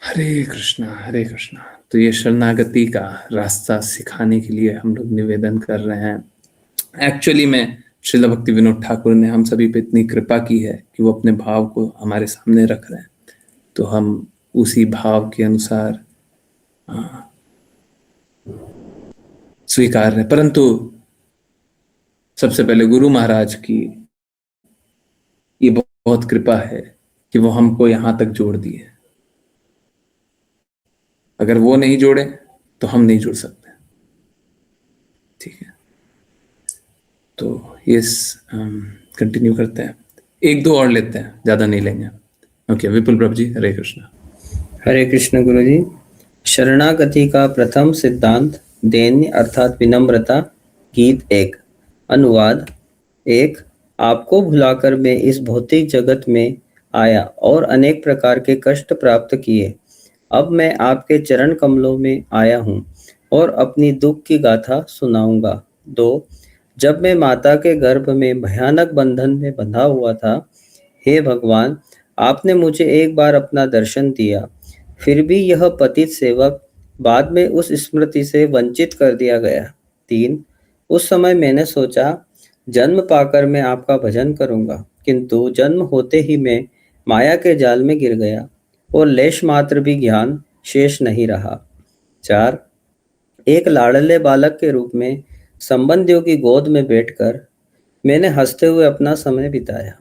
हरे कृष्णा हरे कृष्णा। तो ये शरणागति का रास्ता सिखाने के लिए हम लोग निवेदन कर रहे हैं। एक्चुअली में श्रील भक्ति विनोद ठाकुर ने हम सभी पे इतनी कृपा की है कि वो अपने भाव को हमारे सामने रख रहे हैं, तो हम उसी भाव के अनुसार स्वीकार रहे। परंतु सबसे पहले गुरु महाराज की ये बहुत कृपा है कि वो हमको यहां तक जोड़ दिए। अगर वो नहीं जोड़े तो हम नहीं जुड़ सकते। ठीक है, तो ये कंटिन्यू करते हैं, 1-2 और लेते हैं, ज्यादा नहीं लेंगे। ओके, विपुल प्रभु जी, हरे कृष्णा। हरे कृष्ण गुरु जी। शरणागति का प्रथम सिद्धांत दैन्य अर्थात विनम्रता। गीत 1। अनुवाद 1। आपको भुलाकर मैं इस भौतिक जगत में आया और अनेक प्रकार के कष्ट प्राप्त किए। अब मैं आपके चरण कमलों में आया हूँ और अपनी दुख की गाथा सुनाऊंगा। 2। जब मैं माता के गर्भ में भयानक बंधन में बंधा हुआ था, हे भगवान, आपने मुझे एक बार अपना दर्शन दिया, फिर भी यह पतित सेवक बाद में उस स्मृति से वंचित कर दिया गया। 3। उस समय मैंने सोचा जन्म पाकर मैं आपका भजन करूंगा, किंतु जन्म होते ही मैं माया के जाल में गिर गया और लेश मात्र भी ज्ञान शेष नहीं रहा। 4। एक लाडले बालक के रूप में संबंधियों की गोद में बैठकर मैंने हंसते हुए अपना समय बिताया।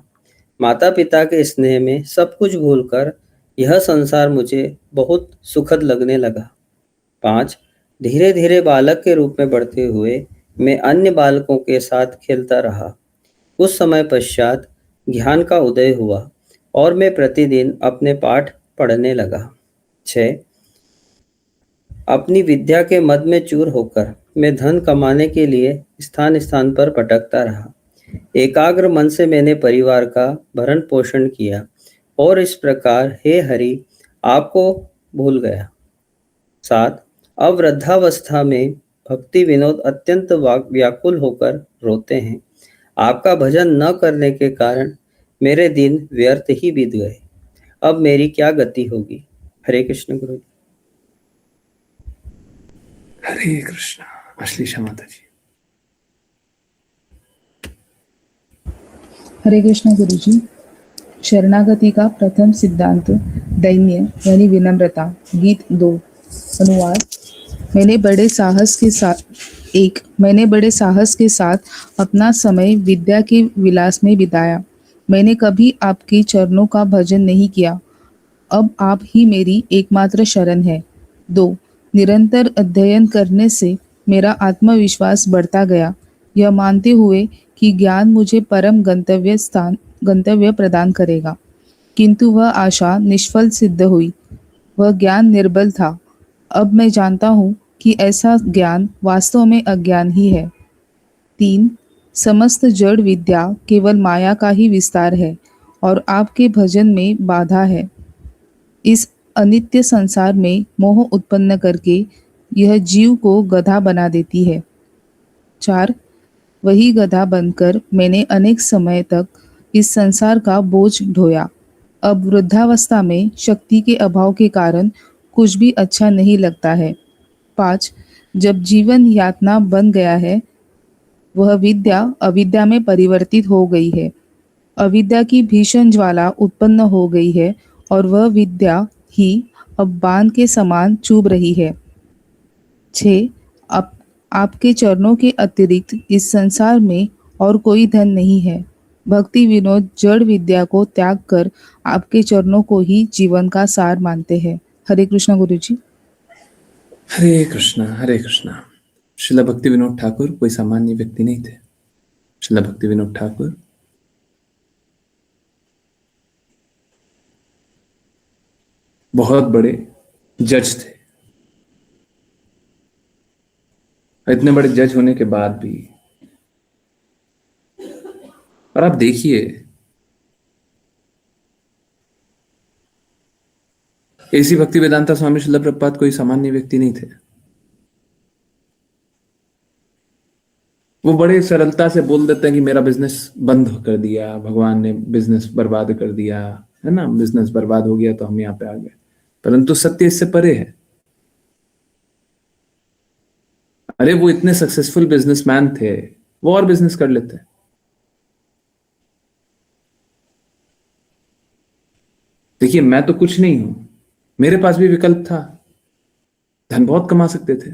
माता पिता के स्नेह में सब कुछ भूलकर यह संसार मुझे बहुत सुखद लगने लगा। 5। धीरे धीरे बालक के रूप में बढ़ते हुए मैं अन्य बालकों के साथ खेलता रहा। कुछ समय पश्चात ज्ञान का उदय हुआ और मैं प्रतिदिन अपने पाठ पढ़ने लगा। 6। अपनी विद्या के मद में चूर होकर मैं धन कमाने के लिए स्थान स्थान पर भटकता रहा। एकाग्र मन से मैंने परिवार का भरण पोषण किया और इस प्रकार हे हरि आपको भूल गया। 7। अब वृद्धावस्था में भक्ति विनोद अत्यंत व्याकुल होकर रोते हैं। आपका भजन न करने के कारण मेरे दिन व्यर्थ ही बीत गए। अब मेरी क्या गति होगी। हरे कृष्ण गुरु। हरे कृष्णा। अश्लीषा माता जी। हरे कृष्ण गुरु जी। शरणागति का प्रथम सिद्धांत दैन्य यानी विनम्रता। गीत 2। अनुवाद मैंने बड़े साहस के साथ अपना समय विद्या के विलास में बिताया। मैंने कभी आपके चरणों का भजन नहीं किया। अब आप ही मेरी एकमात्र शरण है। 2. निरंतर अध्ययन करने से मेरा आत्मविश्वास बढ़ता गया, यह मानते हुए कि ज्ञान मुझे परम गंतव्य प्रदान करेगा। किंतु वह आशा निष्फल सिद्ध हुई। वह ज्ञान निर्बल था। अब मैं जानता हूँ कि ऐसा ज्ञान वास्तव में अज्ञान ही है। 3. समस्त जड़ विद्या केवल माया का ही विस्तार है और आपके भजन में बाधा है। इस अनित्य संसार में मोह उत्पन्न करके यह जीव को गधा बना देती है। 4. वही गधा बनकर मैंने अनेक समय तक इस संसार का बोझ ढोया। अब वृद्धावस्था में शक्ति के अभाव के कारण कुछ भी अच्छा नहीं लगता है। 5. जब जीवन यातना बन गया है, वह विद्या अविद्या में परिवर्तित हो गई है। अविद्या की भीषण ज्वाला उत्पन्न हो गई है और वह विद्या ही अब बाण के समान चुभ रही है। 6. आपके चरणों के अतिरिक्त इस संसार में और कोई धन नहीं है। भक्ति विनोद जड़ विद्या को त्याग कर आपके चरणों को ही जीवन का सार मानते हैं। हरे कृष्णा गुरु जी। हरे कृष्णा हरे कृष्णा। श्रील भक्ति विनोद ठाकुर कोई सामान्य व्यक्ति नहीं थे। श्रील भक्ति विनोद ठाकुर बहुत बड़े जज थे। इतने बड़े जज होने के बाद भी, और आप देखिए ऐसी भक्ति वेदांता स्वामी श्रील प्रभुपाद कोई सामान्य व्यक्ति नहीं थे। वो बड़े सरलता से बोल देते हैं कि मेरा बिजनेस बंद कर दिया, भगवान ने बिजनेस बर्बाद कर दिया, है ना, बिजनेस बर्बाद हो गया तो हम यहाँ पे आ गए। परंतु सत्य इससे परे है। अरे वो इतने सक्सेसफुल बिजनेसमैन थे, वो और बिजनेस कर लेते। देखिए मैं तो कुछ नहीं हूं, मेरे पास भी विकल्प था, धन बहुत कमा सकते थे।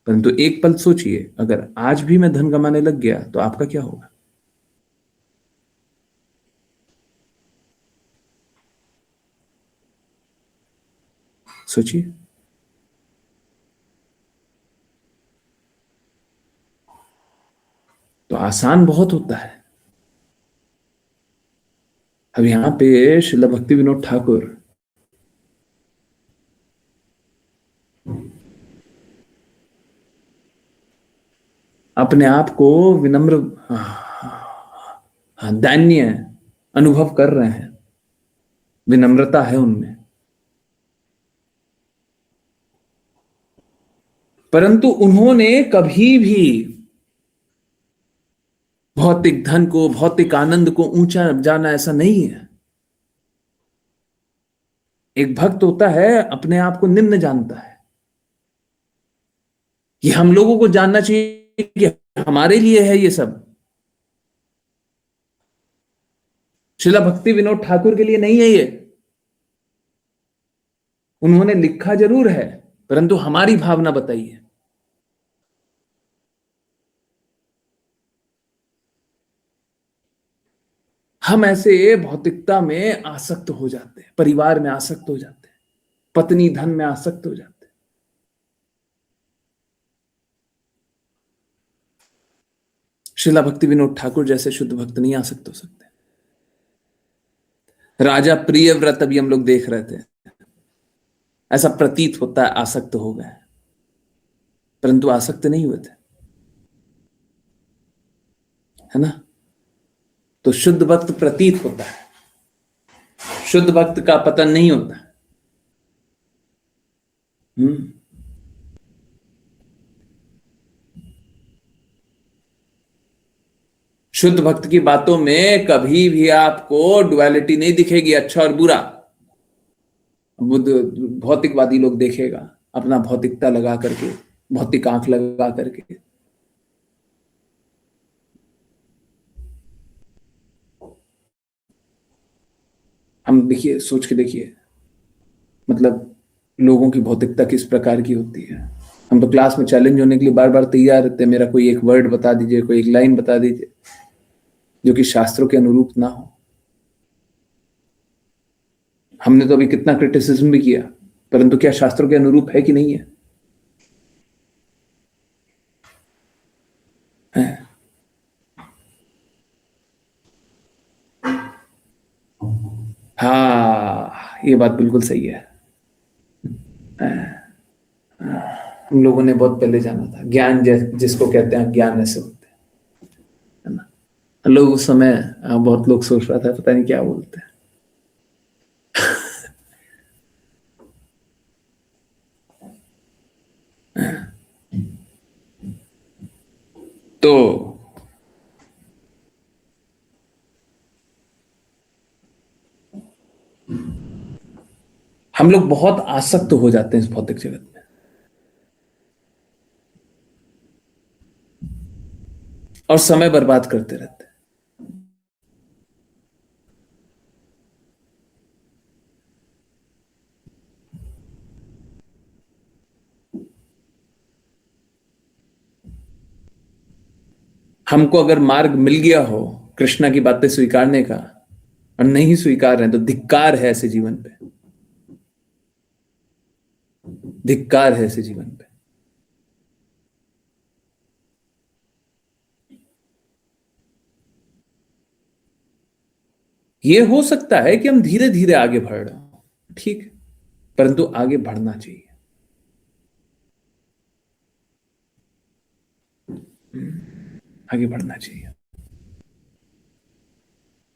परंतु एक पल सोचिए, अगर आज भी मैं धन कमाने लग गया तो आपका क्या होगा? सोचिए। तो आसान बहुत होता है। अब यहां पे श्रील भक्ति विनोद ठाकुर अपने आप को विनम्र दैन्य अनुभव कर रहे हैं, विनम्रता है उनमें, परंतु उन्होंने कभी भी भौतिक धन को, भौतिक आनंद को ऊंचा जाना ऐसा नहीं है। एक भक्त होता है अपने आप को निम्न जानता है। ये हम लोगों को जानना चाहिए कि हमारे लिए है ये सब, श्रील भक्ति विनोद ठाकुर के लिए नहीं है ये। उन्होंने लिखा जरूर है, परंतु हमारी भावना बताइए। हम ऐसे भौतिकता में आसक्त हो जाते हैं, परिवार में आसक्त हो जाते हैं, पत्नी धन में आसक्त हो जाते हैं। श्रील भक्ति विनोद ठाकुर जैसे शुद्ध भक्त नहीं आसक्त हो सकते। राजा प्रियव्रत अभी हम लोग देख रहे थे, ऐसा प्रतीत होता है आसक्त हो गए, परंतु आसक्त नहीं हुए थे, है ना। तो शुद्ध भक्त प्रतीत होता है, शुद्ध भक्त का पतन नहीं होता। शुद्ध भक्त की बातों में कभी भी आपको डुअलिटी नहीं दिखेगी, अच्छा और बुरा। बुद्ध भौतिकवादी लोग देखेगा अपना भौतिकता लगा करके, भौतिक आंख लगा करके। हम देखिए, सोच के देखिए, मतलब लोगों की भौतिकता किस प्रकार की होती है। हम तो क्लास में चैलेंज होने के लिए बार बार तैयार रहते हैं, मेरा कोई एक वर्ड बता दीजिए, कोई एक लाइन बता दीजिए। जो कि शास्त्रों के अनुरूप ना हो। हमने तो अभी कितना क्रिटिसिज्म भी किया, परंतु क्या शास्त्रों के अनुरूप है कि नहीं है? हाँ, ये बात बिल्कुल सही है। हम लोगों ने बहुत पहले जाना था, ज्ञान जिसको कहते हैं ज्ञान ऐसे होते हैं, है ना। लोग उस समय बहुत लोग सोच रहा था पता नहीं क्या बोलते हैं। तो हम लोग बहुत आसक्त हो जाते हैं इस भौतिक जगत में, और समय बर्बाद करते रहते हैं। हमको अगर मार्ग मिल गया हो कृष्णा की बातें स्वीकारने का और नहीं स्वीकार रहे तो धिक्कार है ऐसे जीवन पे, धिक्कार है ऐसे जीवन पे। ये हो सकता है कि हम धीरे धीरे आगे बढ़ रहे हो, ठीक है, परंतु आगे बढ़ना चाहिए। आगे बढ़ना चाहिए,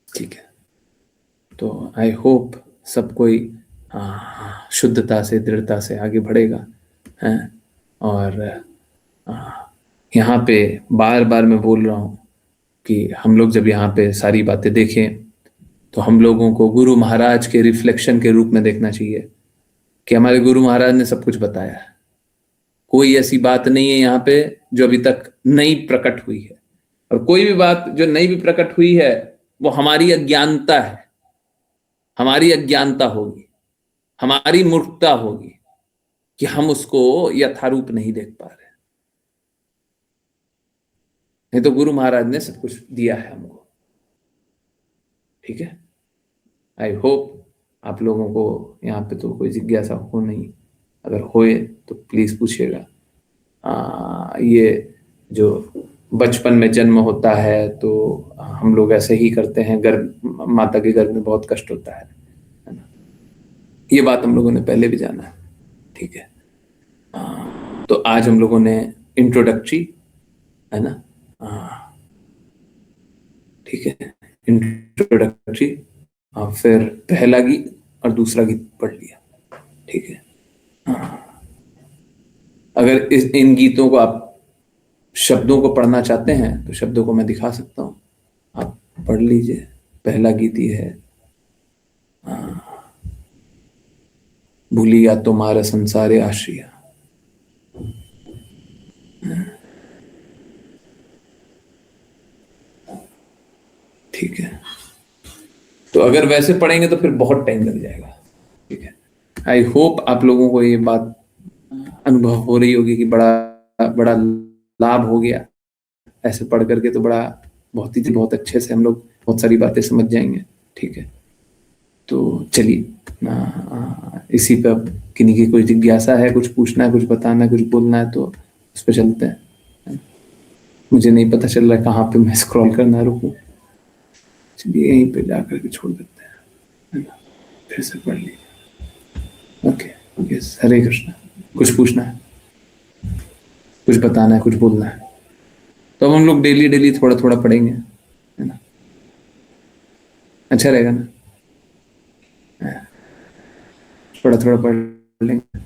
ठीक है। तो आई होप सब कोई शुद्धता से दृढ़ता से आगे बढ़ेगा, हैं। और यहाँ पे बार बार मैं बोल रहा हूँ कि हम लोग जब यहाँ पे सारी बातें देखें तो हम लोगों को गुरु महाराज के रिफ्लेक्शन के रूप में देखना चाहिए कि हमारे गुरु महाराज ने सब कुछ बताया है। कोई ऐसी बात नहीं है यहाँ पे जो अभी तक नई प्रकट हुई है, और कोई भी बात जो नई भी प्रकट हुई है वो हमारी अज्ञानता है, हमारी अज्ञानता होगी, हमारी मूर्खता होगी कि हम उसको यथारूप नहीं देख पा रहे। नहीं तो गुरु महाराज ने सब कुछ दिया है हमको, ठीक है। आई होप आप लोगों को यहाँ पे तो कोई जिज्ञासा हो नहीं, अगर होए तो प्लीज पूछिएगा। ये जो बचपन में जन्म होता है तो हम लोग ऐसे ही करते हैं, गर्भ माता के गर्भ में बहुत कष्ट होता है ना। ये बात हम लोगों ने पहले भी जाना है, ठीक है। तो आज हम लोगों ने इंट्रोडक्टरी, है ना, ठीक है, इंट्रोडक्टरी, फिर पहला गीत और दूसरा गीत पढ़ लिया, ठीक है। अगर इन गीतों को आप शब्दों को पढ़ना चाहते हैं तो शब्दों को मैं दिखा सकता हूँ, आप पढ़ लीजिए। पहला गीत ये है, भूलिया तुम्हारा संसारे आश्रिया। ठीक है, तो अगर वैसे पढ़ेंगे तो फिर बहुत टाइम लग जाएगा, ठीक है। आई होप आप लोगों को ये बात अनुभव हो रही होगी कि बड़ा बड़ा लाभ हो गया ऐसे पढ़ करके। तो बड़ा बहुत अच्छे से हम लोग बहुत सारी बातें समझ जाएंगे, ठीक है। तो चलिए इसी पे अब किन्हीं की कोई जिज्ञासा है, कुछ पूछना है, कुछ बताना है, कुछ बोलना है तो उस पर चलते हैं। मुझे नहीं पता चल रहा है कहाँ पे मैं स्क्रॉल करना रुकूं। चलिए यहीं पे जाकर के छोड़ देते हैं, है ना, फिर से पढ़ लीजिए। ओके, यस, हरे कृष्णा। कुछ पूछना है, कुछ बताना है, कुछ बोलना है तो अब हम लोग डेली डेली थोड़ा थोड़ा पढ़ेंगे, है ना, अच्छा रहेगा ना। थोड़ा थोड़ा पढ़ लेंगे,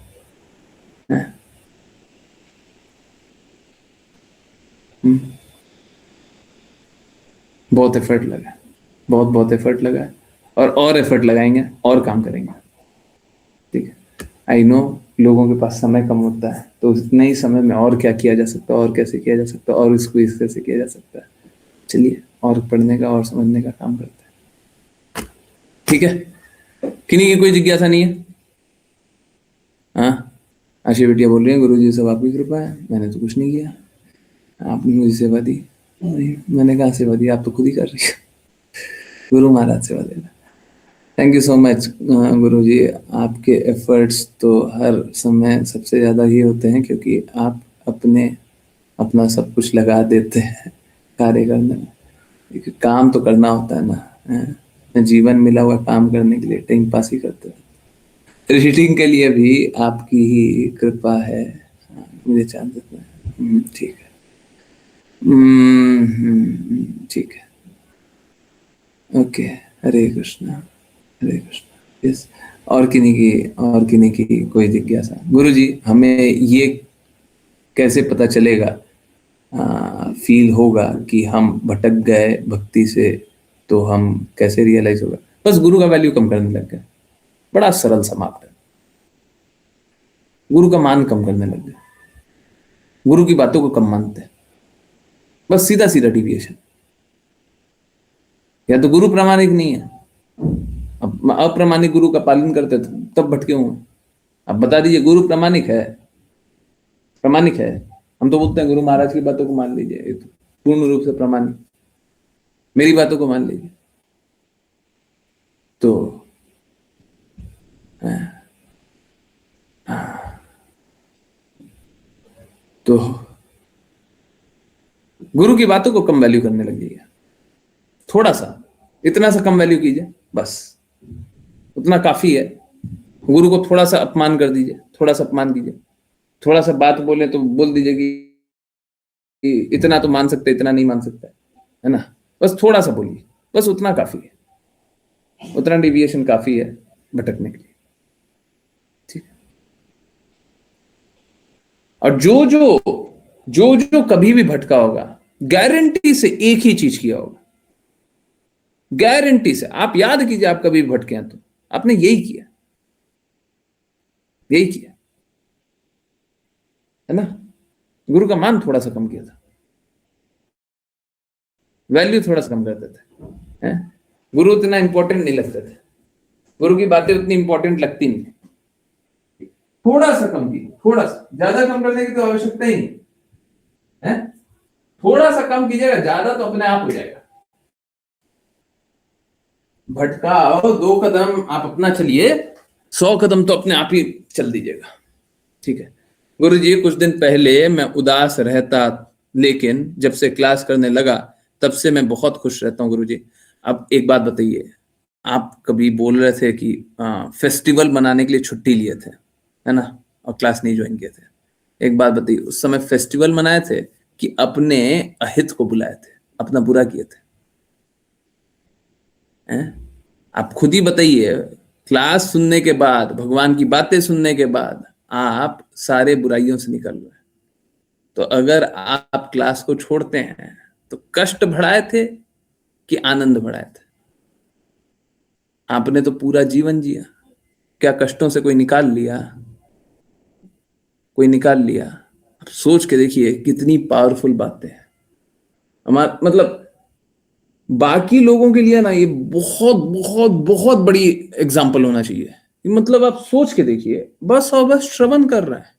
बहुत एफर्ट लगा, बहुत एफर्ट लगा है, और एफर्ट लगाएंगे और काम करेंगे, ठीक है। आई नो लोगों के पास समय कम होता है, तो उतने ही समय में और क्या किया जा सकता है, और कैसे किया जा सकता है, और इसको इस कैसे किया जा सकता है। चलिए और पढ़ने का और समझने का काम करते हैं, ठीक है। किन्हीं की कोई जिज्ञासा नहीं है? हाँ, आशी बेटिया बोल रही है गुरु जी सब आपकी कृपा है, मैंने तो कुछ नहीं किया, आपने मुझे सेवा दी। नहीं, मैंने कहा सेवा दी, आप तो खुद ही कर रही हो। गुरु महाराज सेवा देना। थैंक यू सो मच गुरु जी। आपके एफर्ट्स तो हर समय सबसे ज़्यादा ही होते हैं, क्योंकि आप अपना सब कुछ लगा देते हैं कार्य करने में। क्योंकि काम तो करना होता है ना, जीवन मिला हुआ काम करने के लिए, टाइम पास ही करते हैं। रीडिंग के लिए भी आपकी ही कृपा है। मुझे चांस देना, ठीक है। ठीक है, ओके। हरे कृष्णा, हरे कृष्णा। यस, और किन्हीं की कोई जिज्ञासा? गुरु जी, हमें ये कैसे पता चलेगा, फील होगा कि हम भटक गए भक्ति से, तो हम कैसे रियलाइज होगा? बस गुरु का वैल्यू कम करने लग गए। बड़ा सरल समाप्त है। गुरु का मान कम करने लग गए, गुरु की बातों को कम मानते हैं। बस सीधा सीधा डिविएशन। या तो गुरु प्रामाणिक नहीं है, अब अप्रामाणिक गुरु का पालन करते तब भटके हुए। अब बता दीजिए, गुरु प्रामाणिक है? प्रामाणिक है? हम तो बोलते हैं गुरु महाराज की बातों को मान लीजिए, ये तो पूर्ण रूप से प्रामाणिक। मेरी बातों को मान लीजिए तो तो गुरु की बातों को कम वैल्यू करने लग जाइए। थोड़ा सा, इतना सा कम वैल्यू कीजिए, बस उतना काफी है। गुरु को थोड़ा सा अपमान कर दीजिए, थोड़ा सा अपमान कीजिए। थोड़ा सा बात बोले तो बोल दीजिए कि इतना तो मान सकते, इतना नहीं मान सकता, है ना। बस थोड़ा सा बोलिए, बस उतना काफी है। उतना डिविएशन काफी है भटकने के लिए, ठीक है। और जो कभी भी भटका होगा, गारंटी से एक ही चीज किया होगा, गारंटी से। आप याद कीजिए, आप कभी भटके हैं तो आपने यही किया, है ना। गुरु का मान थोड़ा सा कम किया था, वैल्यू थोड़ा सा कम करते थे, हैं? गुरु उतना इंपॉर्टेंट नहीं लगते थे, गुरु की बातें उतनी इंपॉर्टेंट लगती नहीं। थोड़ा सा कम कीजिए, थोड़ा सा। ज्यादा कम करने की तो आवश्यकता ही नहीं है। थोड़ा सा कम कीजिएगा, ज्यादा तो अपने आप हो जाएगा। भटकाओ 2 कदम आप अपना चलिए, 100 कदम तो अपने आप ही चल दीजिएगा, ठीक है। गुरु जी, कुछ दिन पहले मैं उदास रहता, लेकिन जब से क्लास करने लगा तब से मैं बहुत खुश रहता हूँ। गुरु जी, अब एक बात बताइए, आप कभी बोल रहे थे कि फेस्टिवल मनाने के लिए छुट्टी लिए थे, है ना, और क्लास नहीं ज्वाइन किए थे। एक बात बताइए, उस समय फेस्टिवल मनाए थे कि अपने अहित को बुलाए थे, अपना बुरा किए थे? आप खुद ही बताइए। क्लास सुनने के बाद, भगवान की बातें सुनने के बाद आप सारे बुराइयों से निकल रहे हैं। तो अगर आप क्लास को छोड़ते हैं तो कष्ट बढ़ाए थे कि आनंद बढ़ाए थे? आपने तो पूरा जीवन जिया, क्या कष्टों से कोई निकाल लिया? कोई निकाल लिया? आप सोच के देखिए कितनी पावरफुल बातें हैं। हमारा मतलब बाकी लोगों के लिए ना ये बहुत बहुत बहुत बड़ी एग्जाम्पल होना चाहिए। मतलब आप सोच के देखिए, बस और बस श्रवण कर रहा है,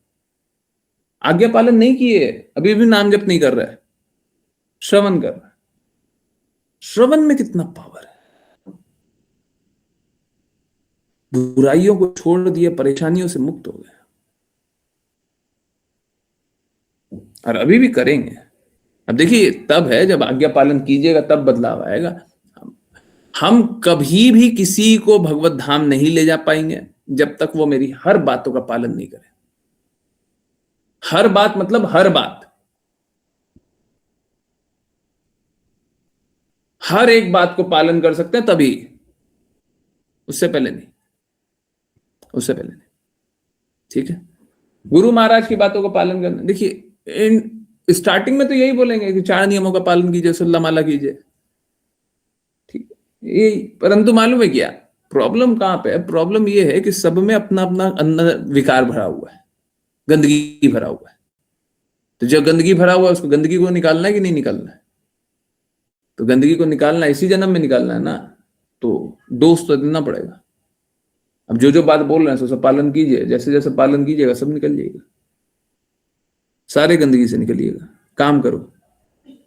आज्ञा पालन नहीं किए, अभी भी नाम जप नहीं कर रहा है, श्रवण कर रहा है। श्रवण में कितना पावर है। बुराइयों को छोड़ दिए, परेशानियों से मुक्त हो गए, और अभी भी करेंगे। अब देखिए, तब है जब आज्ञा पालन कीजिएगा तब बदलाव आएगा। हम कभी भी किसी को भगवत धाम नहीं ले जा पाएंगे जब तक वो मेरी हर बातों का पालन नहीं करे। हर बात मतलब हर बात, हर एक बात को पालन कर सकते हैं तभी, उससे पहले नहीं, उससे पहले नहीं, ठीक है। गुरु महाराज की बातों का पालन करना, देखिए इन स्टार्टिंग में तो यही बोलेंगे कि 4 नियमों का पालन कीजिए, सुल्ला माला कीजिए, ठीक है, यही। परंतु मालूम है क्या प्रॉब्लम कहां पे है? प्रॉब्लम ये है कि सब में अपना अपना अंदर विकार भरा हुआ है, गंदगी भरा हुआ है। तो जब गंदगी भरा हुआ है, उसको गंदगी को निकालना है कि नहीं निकालना है? तो गंदगी को निकालना इसी जन्म में निकालना है ना, तो डोज तो देना पड़ेगा। अब जो बात बोल रहे हैं सब पालन कीजिए, जैसे जैसे पालन कीजिएगा सब निकल जाएगा, सारे गंदगी से निकलिएगा। काम करो,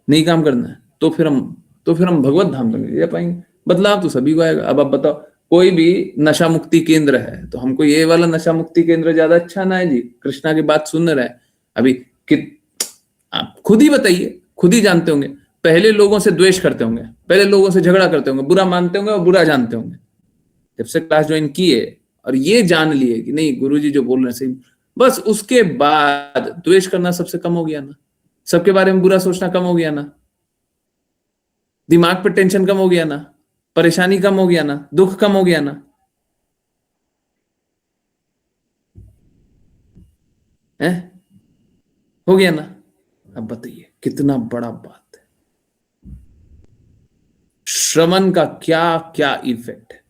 नहीं काम करना है, तो फिर हम भगवत धाम तक नहीं जा पाएंगे। बदलाव तो सभी को आएगा। अब आप बताओ, कोई भी नशा मुक्ति केंद्र है तो हमको ये वाला नशा मुक्ति केंद्र ज्यादा अच्छा ना है जी? कृष्णा की बात सुन रहे हैं अभी आप खुद ही बताइए, खुद ही जानते होंगे, पहले लोगों से द्वेष करते होंगे, पहले लोगों से झगड़ा करते होंगे, बुरा मानते होंगे और बुरा जानते होंगे। जब से क्लास ज्वाइन किए और ये जान लिए कि नहीं गुरुजी जो बोल रहे हैं सही, बस उसके बाद द्वेष करना सबसे कम हो गया ना, सबके बारे में बुरा सोचना कम हो गया ना, दिमाग पर टेंशन कम हो गया ना, परेशानी कम हो गया ना, दुख कम हो गया ना, है हो गया ना। अब बताइए कितना बड़ा बात है, श्रवण का क्या क्या इफेक्ट है।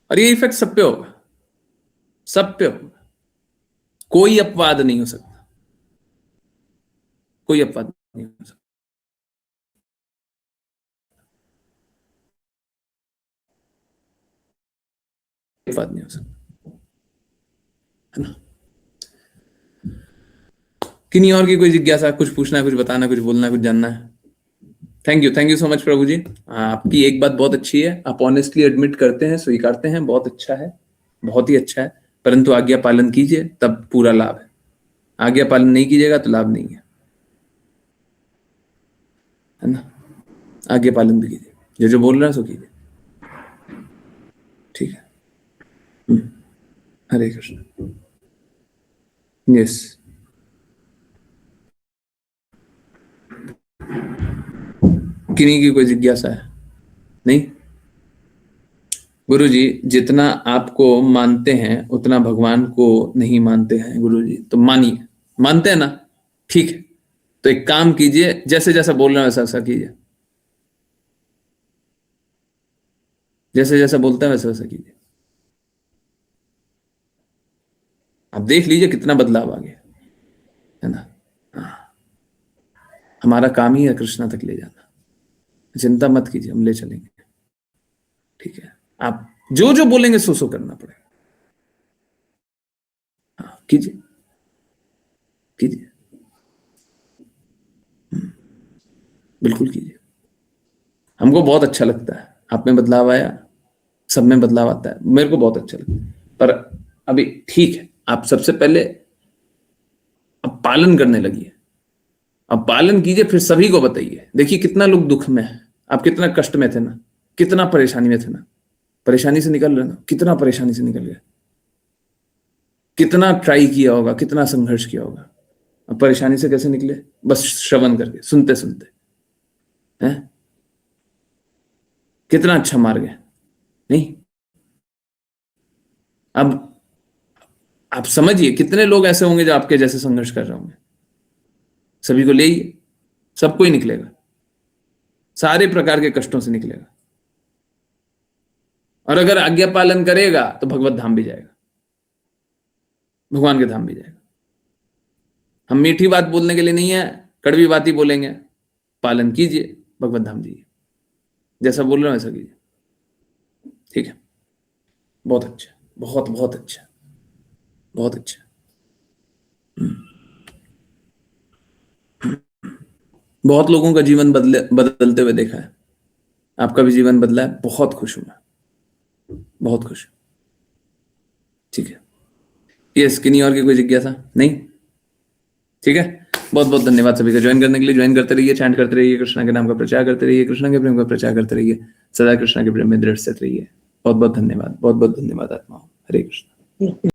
और ये इफेक्ट सब पे होगा, सब पे होगा, कोई अपवाद नहीं हो सकता, कोई अपवाद नहीं हो सकता। अपवाद नहीं हो सकता, है ना। किन्हीं और की कोई जिज्ञासा, कुछ पूछना है, कुछ बताना, कुछ बोलना, कुछ जानना है? थैंक यू सो मच प्रभु जी। आपकी एक बात बहुत अच्छी है, आप ऑनेस्टली एडमिट करते हैं, स्वीकारते हैं, बहुत अच्छा है, बहुत ही अच्छा है। परंतु आज्ञा पालन कीजिए तब पूरा लाभ है, आज्ञा पालन नहीं कीजिएगा तो लाभ नहीं है ना। आज्ञा पालन भी कीजिए, जो बोल रहे हैं सो कीजिए, ठीक है। हरे कृष्ण। यस, किन्हीं की कोई जिज्ञासा है? नहीं? गुरुजी जितना आपको मानते हैं उतना भगवान को नहीं मानते हैं गुरुजी, तो मानिए, मानते हैं ना, ठीक है। तो एक काम कीजिए, जैसे जैसा बोल रहे हैं वैसा वैसा कीजिए, जैसे जैसा बोलते हैं वैसा वैसा कीजिए। आप देख लीजिए कितना बदलाव आ गया, है ना। हाँ। हमारा काम ही है कृष्णा तक ले जाना, चिंता मत कीजिए, हम ले चलेंगे, ठीक है। आप जो जो बोलेंगे सो करना पड़ेगा। हाँ, कीजिए कीजिए, बिल्कुल कीजिए। हमको बहुत अच्छा लगता है, आप में बदलाव आया, सब में बदलाव आता है, मेरे को बहुत अच्छा लगता है। पर अभी ठीक है, आप सबसे पहले अब पालन करने लगिए, अब पालन कीजिए, फिर सभी को बताइए। देखिए कितना लोग दुख में है, आप कितना कष्ट में थे ना, कितना परेशानी में थे ना, परेशानी से निकल रहे ना, कितना परेशानी से निकल गए, कितना ट्राई किया होगा, कितना संघर्ष किया होगा। अब परेशानी से कैसे निकले? बस श्रवण करके, सुनते सुनते, हैं? कितना अच्छा मार्ग है, नहीं? अब आप समझिए कितने लोग ऐसे होंगे जो आपके जैसे संघर्ष कर रहे होंगे। सभी को ले आइए, सबको ही निकलेगा, सारे प्रकार के कष्टों से निकलेगा। और अगर आज्ञा पालन करेगा तो भगवत धाम भी जाएगा, भगवान के धाम भी जाएगा। हम मीठी बात बोलने के लिए नहीं है, कड़वी बात ही बोलेंगे। पालन कीजिए, भगवत धाम जाइए, जैसा बोल रहे हैं वैसा कीजिए, ठीक है। बहुत अच्छा, बहुत बहुत अच्छा, बहुत अच्छा। बहुत लोगों का जीवन बदलते हुए देखा है, आपका भी जीवन बदला है, बहुत खुश हूं मैं, बहुत खुश। ठीक है, ये किन्हीं और की कोई जिज्ञासा नहीं? ठीक है, बहुत बहुत धन्यवाद सभी का ज्वाइन करने के लिए। ज्वाइन करते रहिए, चैंट करते रहिए, कृष्णा के नाम का प्रचार करते रहिए, कृष्णा के प्रेम का प्रचार करते रहिए, सदा कृष्णा के प्रेम में दृढ़ स्थित रहिए। बहुत बहुत धन्यवाद, बहुत बहुत धन्यवाद आत्माओं। हरे कृष्ण।